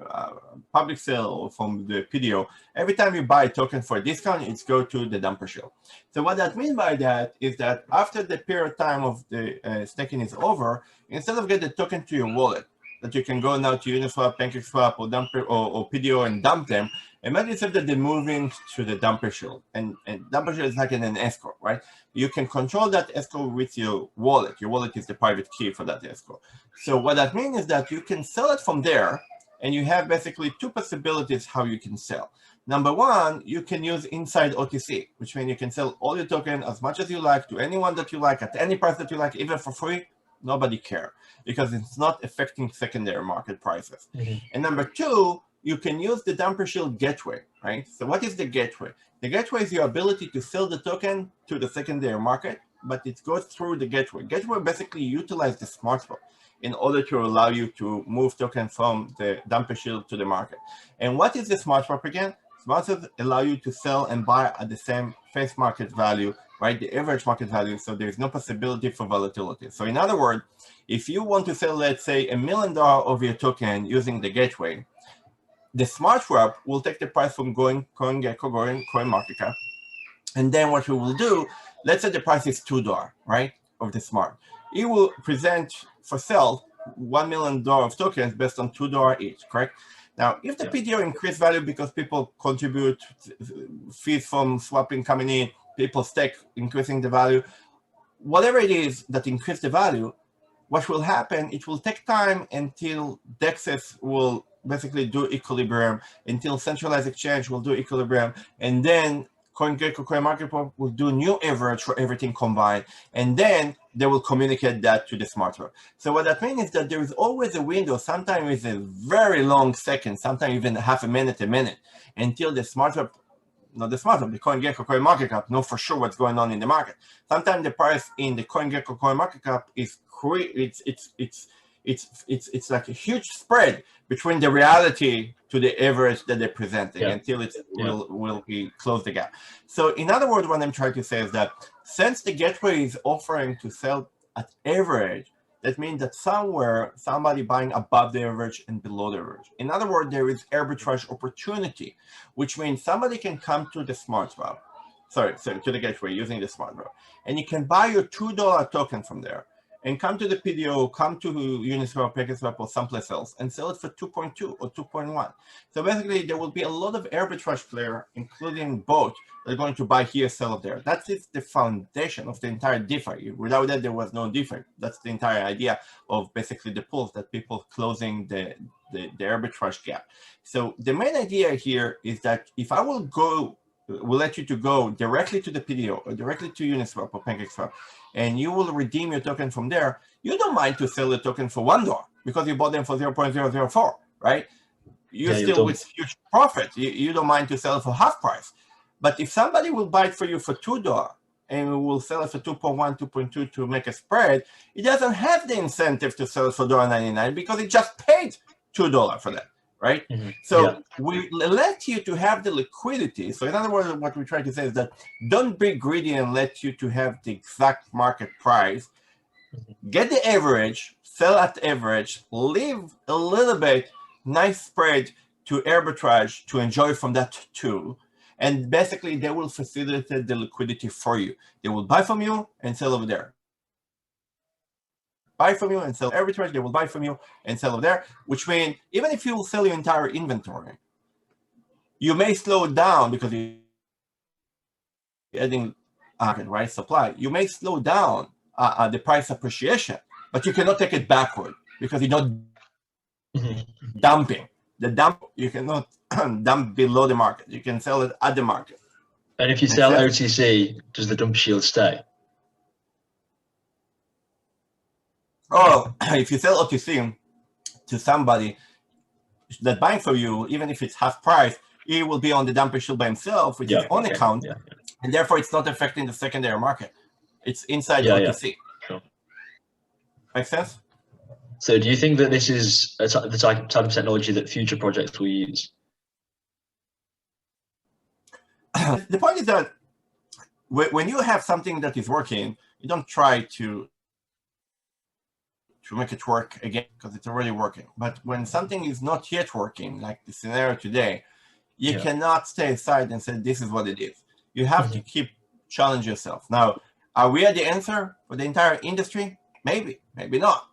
public sale or from the PDO, every time you buy a token for a discount, it's go to the damper shield. So what that means by that is that after the period of time of the staking is over, instead of get the token to your wallet, that you can go now to Uniswap, Pancakeswap, or damper or PDO and dump them, imagine that they're moving to the damper shield. And damper shield is like an escrow, right? You can control that escrow with your wallet. Your wallet is the private key for that escrow. So what that means is that you can sell it from there, and you have basically two possibilities how you can sell. Number one, you can use inside OTC, which means you can sell all your token as much as you like to anyone that you like at any price that you like, even for free. Nobody care because it's not affecting secondary market prices. And number two, you can use the damper shield gateway, right? So what is the gateway? The gateway is your ability to sell the token to the secondary market, but it goes through the gateway. Gateway basically utilizes the SmartSwap in order to allow you to move token from the damper shield to the market. And what is the SmartSwap again? SmartSwap allow you to sell and buy at the same face market value, right? The average market value, so there's no possibility for volatility. So in other words, if you want to sell, let's say, $1 million of your token using the gateway, the SmartSwap will take the price from CoinGecko, CoinMarketCap, and then what we will do, let's say the price is $2, right, of the Smart. It will present for sale $1 million of tokens based on $2 each, correct? Now, if the PDO increase value because people contribute fees from swapping coming in, people stake increasing the value, whatever it is that increase the value, what will happen, it will take time until DEXs will basically do equilibrium, until centralized exchange will do equilibrium, and then CoinGecko, CoinMarketCap will do new average for everything combined, and then they will communicate that to the SmartSwap. So what that means is that there is always a window, sometimes it's a very long second, sometimes even half a minute, until the SmartSwap, not the SmartSwap, the CoinGecko, CoinMarketCap know for sure what's going on in the market. Sometimes the price in the CoinGecko, CoinMarketCap is it's like a huge spread between the reality to the average that they're presenting until it will be close the gap. So in other words, what I'm trying to say is that since the gateway is offering to sell at average, that means that somewhere somebody buying above the average and below the average. In other words, there is arbitrage opportunity, which means somebody can come to the SmartSwap, to the gateway using the SmartSwap, and you can buy your $2 token from there. and come to the PDO, come to Uniswap, Pancakeswap, or someplace else, and sell it for 2.2 or 2.1. So basically, there will be a lot of arbitrage players, including both, that are going to buy here, sell it there. That is the foundation of the entire DeFi. Without that, there was no DeFi. That's the entire idea of basically the pools, that people closing the arbitrage gap. So the main idea here is that if I will let you to go directly to the PDO or directly to Uniswap or Pancakeswap, and you will redeem your token from there, you don't mind to sell the token for $1 because you bought them for 0.004, right? You're still with huge profit. You don't mind to sell it for half price. But if somebody will buy it for you for $2 and will sell it for 2.1, 2.2 to make a spread, it doesn't have the incentive to sell it for $1.99 because it just paid $2 for that. Right? So we let you to have the liquidity. So in other words, what we try to say is that don't be greedy and let you to have the exact market price. Get the average, sell at average, leave a little bit nice spread to arbitrage to enjoy from that too. And basically they will facilitate the liquidity for you. They will buy from you and sell over there. Buy from you and sell arbitrage, they will buy from you and sell over there, which means even if you will sell your entire inventory, you may slow it down because you're adding right supply. You may slow down the price appreciation, but you cannot take it backward because you're not dumping. The dump, you cannot dump below the market. You can sell it at the market. And if you sell OTC, does the dump shield stay? Oh, if you sell OTC to somebody that buying for you, even if it's half price, he will be on the dumper shield by himself with his own account, and therefore it's not affecting the secondary market. It's inside OTC. Sure. Make sense? So do you think that this is the type of technology that future projects will use? The point is that when you have something that is working, you don't try to make it work again because it's already working. But when something is not yet working, like the scenario today, you cannot stay aside and say, this is what it is. You have to keep challenge yourself. Now, are we at the answer for the entire industry? Maybe, maybe not.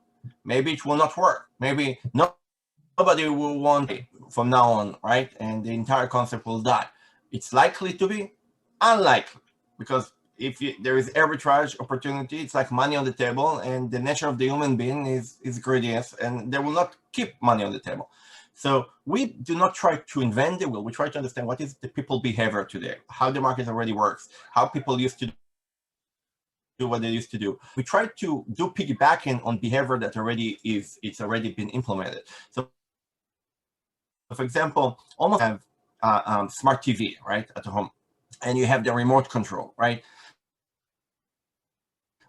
Maybe it will not work. Maybe nobody will want it from now on, right? And the entire concept will die. It's likely to be unlikely because if there is arbitrage opportunity, it's like money on the table, and the nature of the human being is greediness, and they will not keep money on the table. So we do not try to invent the wheel. We try to understand what is the people behavior today, how the market already works, how people used to do what they used to do. We try to do piggybacking on behavior that it's already been implemented. So for example, almost have smart TV, right, at home, and you have the remote control, right?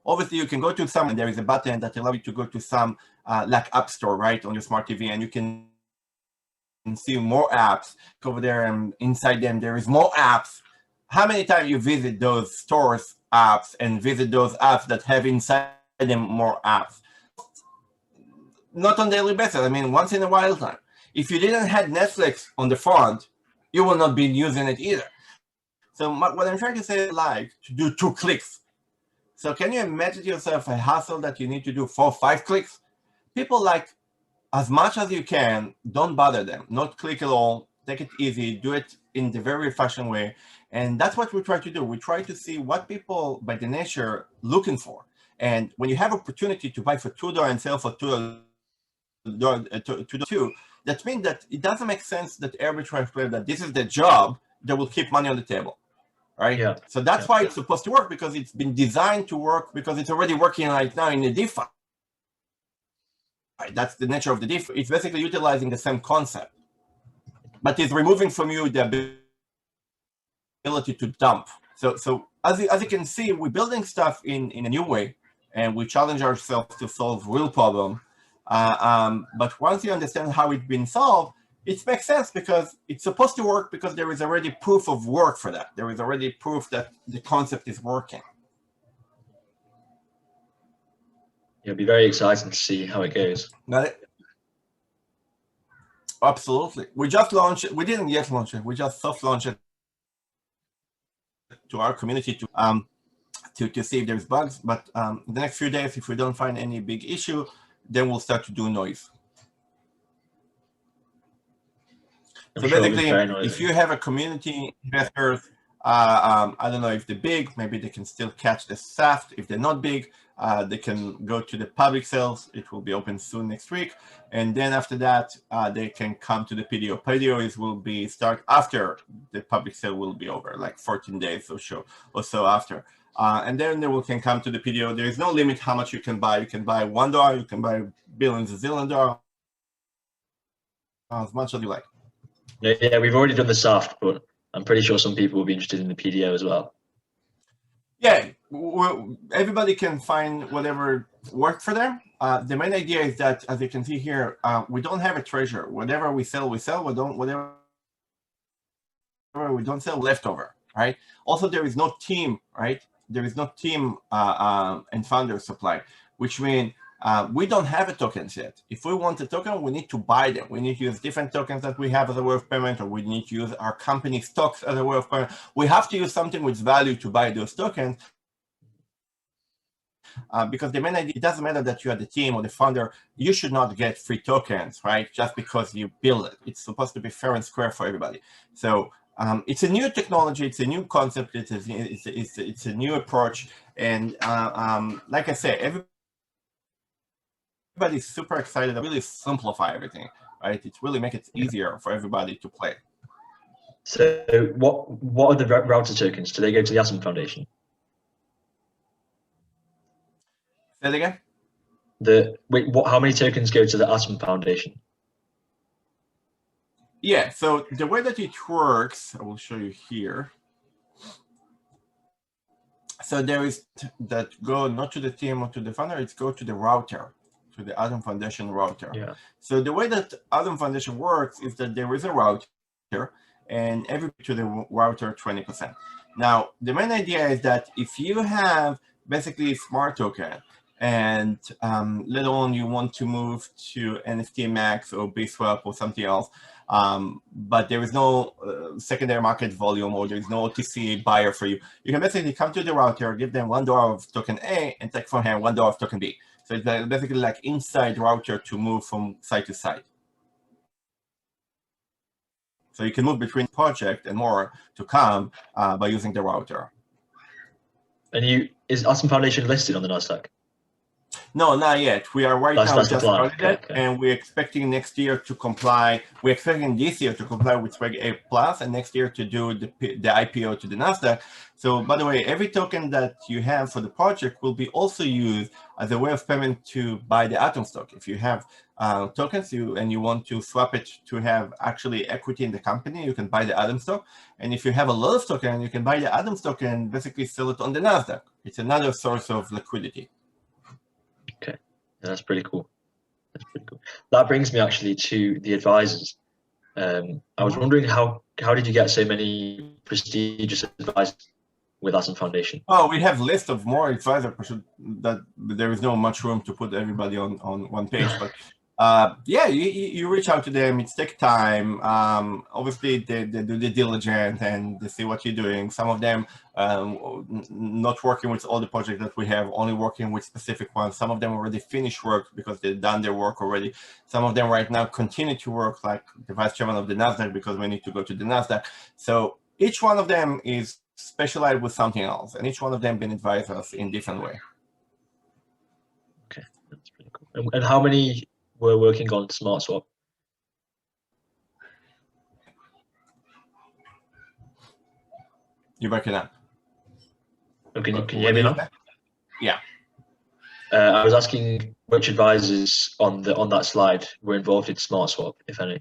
Obviously, you can go to some, and there is a button that allows you to go to some like App Store, right, on your smart TV, and you can see more apps over there, and inside them there is more apps. How many times you visit those stores apps and visit those apps that have inside them more apps? Not on a daily basis. I mean, once in a while time. If you didn't have Netflix on the front, you will not be using it either. So what I'm trying to say is like to do 2 clicks. So can you imagine yourself a hassle that you need to do 4 or 5 clicks? People like, as much as you can, don't bother them. Not click at all. Take it easy. Do it in the very fashioned way. And that's what we try to do. We try to see what people, by the nature, looking for. And when you have opportunity to buy for $2 and sell for $2, that means that it doesn't make sense that arbitrage player, that this is the job that will keep money on the table. Right? Yeah. So that's why it's supposed to work, because it's been designed to work, because it's already working right now in the DeFi. Right? That's the nature of the DeFi. It's basically utilizing the same concept, but it's removing from you the ability to dump. So as you can see, we're building stuff in a new way, and we challenge ourselves to solve real problem. But once you understand how it's been solved, it makes sense, because it's supposed to work, because there is already proof of work for that. There is already proof that the concept is working. It'll be very exciting to see how it goes. Got it? Absolutely. We just launched it. We didn't yet launch it. We just soft launched it to our community to see if there's bugs. But the next few days, if we don't find any big issue, then we'll start to do noise. So basically, if you have a community investors, I don't know if they're big, maybe they can still catch the SAFT. If they're not big, they can go to the public sales. It will be open soon next week. And then after that, they can come to the PDO. PDO will be start after the public sale will be over, like 14 days or so after. And then they can come to the PDO. There is no limit how much you can buy. You can buy $1, you can buy billions of zillion dollars, as much as you like. Yeah, we've already done the SAFT, but I'm pretty sure some people will be interested in the PDO as well. Yeah, everybody can find whatever works for them. The main idea is that, as you can see here, we don't have a treasure. Whatever we sell, we sell. Whatever we don't sell, leftover, right? Also, there is no team, right? There is no team and founder supply, which means we don't have a tokens yet. If we want a token, we need to buy them. We need to use different tokens that we have as a way of payment, or we need to use our company stocks as a way of payment. We have to use something with value to buy those tokens. Because the main idea, it doesn't matter that you are the team or the founder, you should not get free tokens, right? Just because you build it. It's supposed to be fair and square for everybody. So it's a new technology, it's a new concept, it's a new approach. And like I said, everybody's super excited to really simplify everything, right? It really makes it easier for everybody to play. So what are the router tokens? Do they go to the Atom Foundation? Say it again? How many tokens go to the Atom Foundation? Yeah, so the way that it works, I will show you here. So there is that go not to the team or to the founder, it's go to the router, to the Atom Foundation router. Yeah. So the way that Atom Foundation works is that there is a router, and every to the router 20%. Now, the main idea is that if you have basically a smart token, and let alone you want to move to NFT Max or BSwap or something else, but there is no secondary market volume, or there is no OTC buyer for you, you can basically come to the router, give them $1 of token A, and take from here $1 of token B. So it's basically like inside router to move from side to side. So you can move between project and more to come by using the router. And is Atom Foundation listed on the NASDAQ? No, not yet. We are now just started it, okay. And we're expecting next year to comply. We're expecting this year to comply with Reg A+, and next year to do the IPO to the NASDAQ. So, by the way, every token that you have for the project will be also used as a way of payment to buy the Atom stock. If you have tokens and you want to swap it to have actually equity in the company, you can buy the Atom stock. And if you have a lot of tokens, you can buy the Atom stock and basically sell it on the NASDAQ. It's another source of liquidity. Okay, that's pretty cool. That's pretty cool. That brings me actually to the advisors. I was wondering how did you get so many prestigious advisors with Atom Foundation? Oh, we have a list of more advisors that there is no much room to put everybody on one page, but yeah, you reach out to them. It takes time. Obviously, they do the diligence and they see what you're doing. Some of them not working with all the projects that we have, only working with specific ones. Some of them already finished work because they've done their work already. Some of them right now continue to work, like the vice chairman of the NASDAQ, because we need to go to the NASDAQ. So each one of them is specialized with something else, and each one of them been advised us in different way. Okay, that's pretty cool. And how many were working on SmartSwap? You're breaking up. Oh, can you hear me now? Yeah. I was asking which advisors on that slide were involved in SmartSwap, if any.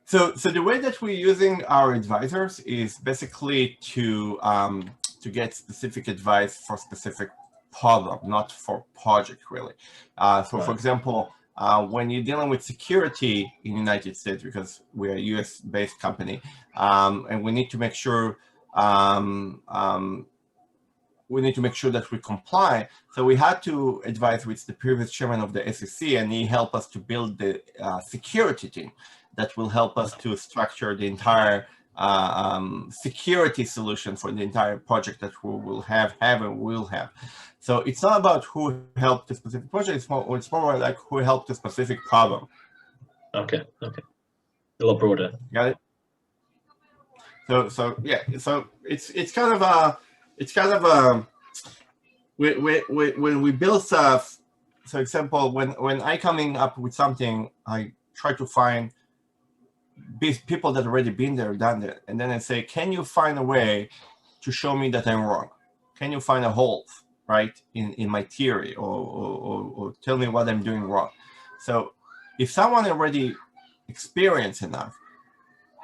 So the way that we're using our advisors is basically to get specific advice for specific problem, not for project really. So for example, when you're dealing with security in the United States, because we're a US-based company, and we need to make sure that we comply. So we had to advise with the previous chairman of the SEC, and he helped us to build the security team that will help us to structure the entire security solution for the entire project that we will have and will have. So it's not about who helped the specific project, it's more like who helped the specific problem. Okay, okay. A lot broader. Got it? So yeah, so it's kind of when we build stuff. So example, when I coming up with something, I try to find people that already been there, done it, and then I say, can you find a way to show me that I'm wrong? Can you find a hole, right, in my theory, or tell me what I'm doing wrong? So if someone already experienced enough,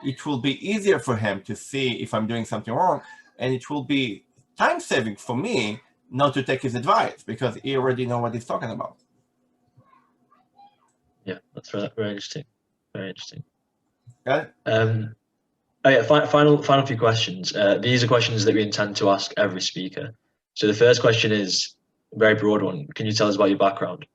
it will be easier for him to see if I'm doing something wrong, and it will be time saving for me not to take his advice because he already know what he's talking about. Yeah, that's very interesting. Very interesting. Got it? Oh yeah, final few questions. These are questions that we intend to ask every speaker. So the first question is a very broad one. Can you tell us about your background?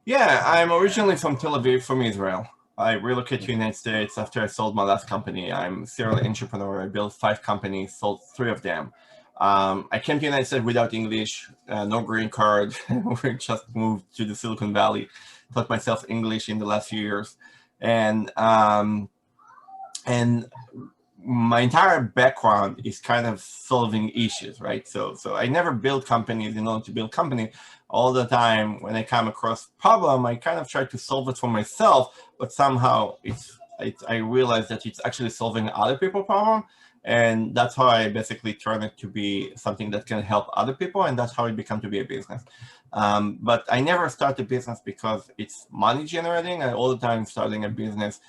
Yeah, I'm originally from Tel Aviv, from Israel. I relocated to the United States after I sold my last company. I'm a serial entrepreneur. I built 5 companies, sold 3 of them. I came to the United States without English, no green card. We just moved to the Silicon Valley, taught myself English in the last few years. And my entire background is kind of solving issues, right? So I never build companies in order to build company. All the time when I come across a problem, I kind of try to solve it for myself, but somehow I realize that it's actually solving other people's problem. And that's how I basically turn it to be something that can help other people, and that's how it became to be a business. But I never start a business because it's money generating. I all the time starting a business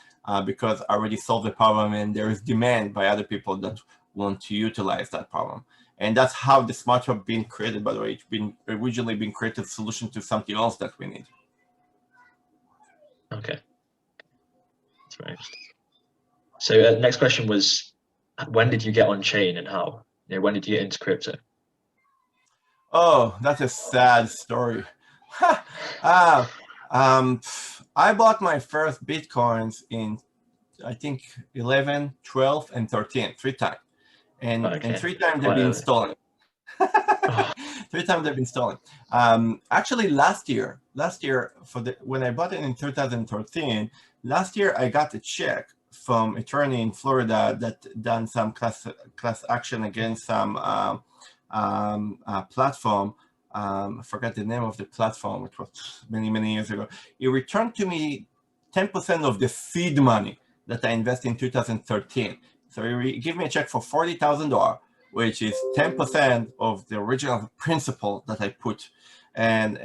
because I already solved the problem and there is demand by other people that want to utilize that problem. And that's how the SmartSwap being created, by the way. It's been originally been created solution to something else that we need. Okay. That's very interesting. So next question was, when did you get on chain and how? You know, when did you get into crypto? Oh, that's a sad story. I bought my first Bitcoins in, I think, 11, 12, and 13, 3 times. And 3 times they've been stolen. 3 times they've been stolen. Actually, last year, when I bought it in 2013, last year I got a check from attorney in Florida that done some class action against some platform. I forgot the name of the platform, which was many years ago. He returned to me 10% of the seed money that I invested in 2013. So he gave me a check for $40,000, which is 10% of the original principal that I put, and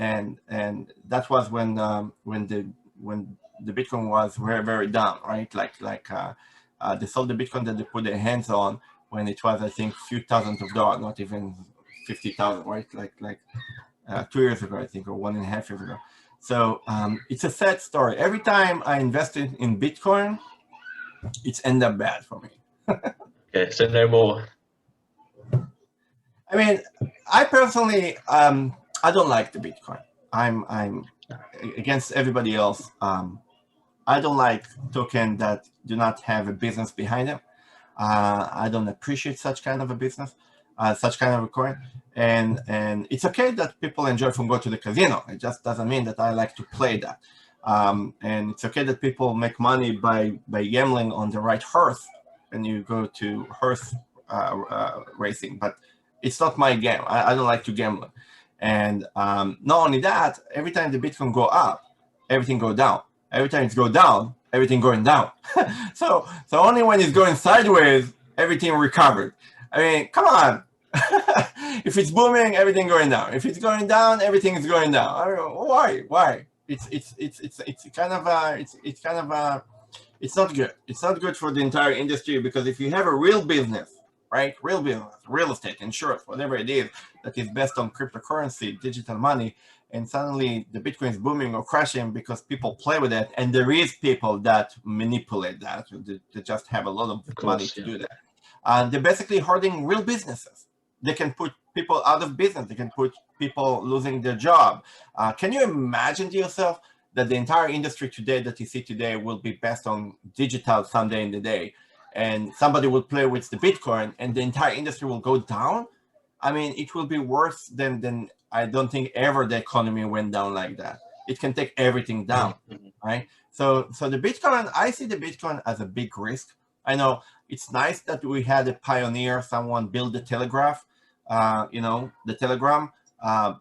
that was when the Bitcoin was very down, right? They sold the Bitcoin that they put their hands on when it was, I think, few thousands of dollars, not even 50,000, right? Like 2 years ago, I think, or 1.5 years ago. So it's a sad story. Every time I invested in Bitcoin, it's ended up bad for me. Okay, so no more. I mean, I personally, I don't like the Bitcoin. I'm against everybody else. I don't like tokens that do not have a business behind them. I don't appreciate such kind of a business, such kind of a coin. And it's okay that people enjoy from going to the casino. It just doesn't mean that I like to play that. And it's okay that people make money by gambling on the right horse and you go to horse racing, but it's not my game. I don't like to gamble. And not only that, every time the Bitcoin go up, everything go down. Every time it's go down, everything going down. so only when it's going sideways, everything recovered. I mean, come on. If it's booming, everything going down. If it's going down, everything is going down. I mean, why? It's not good. It's not good for the entire industry, because if you have a real business, right? Real business, real estate, insurance, whatever it is that is based on cryptocurrency, digital money, and suddenly the Bitcoin is booming or crashing because people play with it, and there is people that manipulate that, they just have a lot of money to do that. They're basically hurting real businesses. They can put people out of business. They can put people losing their job. Can you imagine to yourself that the entire industry today that you see today will be based on digital someday in the day? and somebody will play with the Bitcoin and the entire industry will go down, I mean, it will be worse than I don't think ever the economy went down like that. It can take everything down, right? So the Bitcoin, I see the Bitcoin as a big risk. I know it's nice that we had a pioneer, someone built the telegraph, the telegram,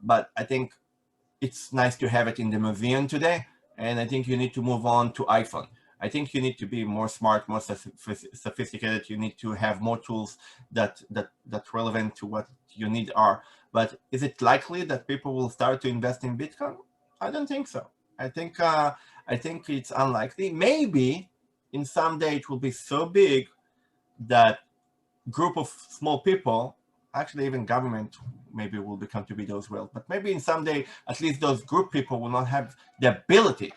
but I think it's nice to have it in the museum today. And I think you need to move on to iPhone. I think you need to be more smart, more sophisticated. You need to have more tools that relevant to what you need are. But is it likely that people will start to invest in Bitcoin? I don't think so. I think it's unlikely. Maybe in some day it will be so big that group of small people, actually even government maybe will become to be those well. But maybe in some day, at least those group people will not have the ability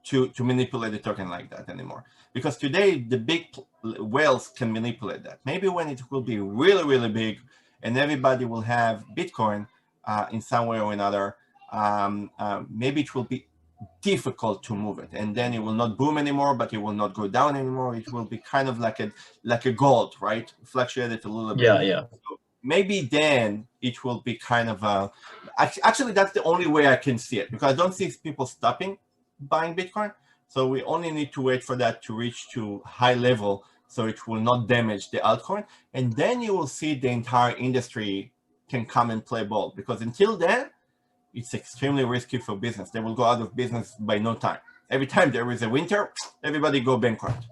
to manipulate the token like that anymore. Because today the big whales can manipulate that. Maybe when it will be really, really big and everybody will have Bitcoin in some way or another, maybe it will be difficult to move it, and then it will not boom anymore, but it will not go down anymore. It will be kind of like a gold, right? Fluctuated a little bit. Yeah. So maybe then it will be kind of actually that's the only way I can see it, because I don't see people stopping buying Bitcoin. So we only need to wait for that to reach to high level so it will not damage the altcoin, and then you will see the entire industry can come and play ball, because until then it's extremely risky for business. They will go out of business by no time. Every time there is a winter, everybody go bankrupt.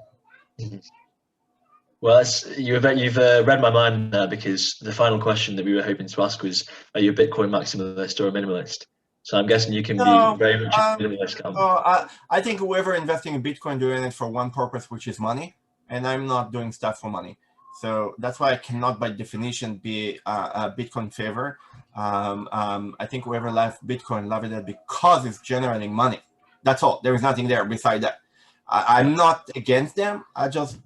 Well, you've read my mind there, because the final question that we were hoping to ask was, are you a Bitcoin maximalist or a minimalist? So I'm guessing you can be very much a minimalist. I think whoever investing in Bitcoin doing it for one purpose, which is money, and I'm not doing stuff for money. So that's why I cannot, by definition, be a Bitcoin favor. I think whoever loves Bitcoin loves it because it's generating money. That's all. There is nothing there beside that. I'm not against them. I just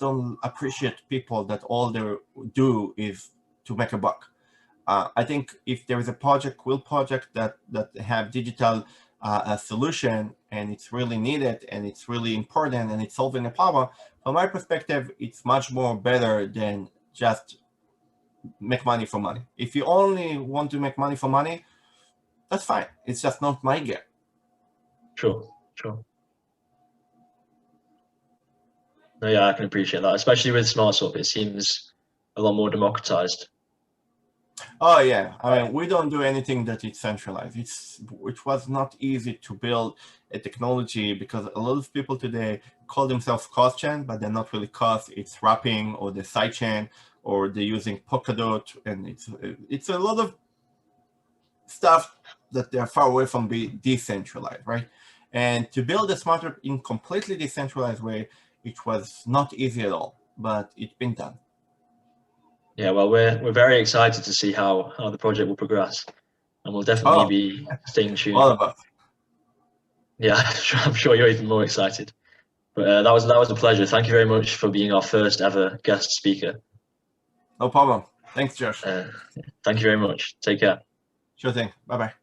don't appreciate people that all they do is to make a buck. I think if there is a project that have digital solution and it's really needed and it's really important and it's solving a problem, from my perspective, it's much more better than just make money for money. If you only want to make money for money, that's fine. It's just not my game. Sure. No, yeah, I can appreciate that, especially with SmartSwap. It seems a lot more democratized. Oh yeah, I mean, we don't do anything that is centralized. It was not easy to build a technology, because a lot of people today call themselves cost chain, but they're not really cost. It's wrapping or the side chain, or they're using Polkadot, and it's a lot of stuff that they're far away from being decentralized, right? And to build a smarter in completely decentralized way, it was not easy at all, but it's been done. Yeah, well, we're very excited to see how the project will progress, and we'll definitely be staying tuned. All of us. Yeah, I'm sure you're even more excited. But that was a pleasure. Thank you very much for being our first ever guest speaker. No problem. Thanks, Josh. Thank you very much. Take care. Sure thing. Bye-bye.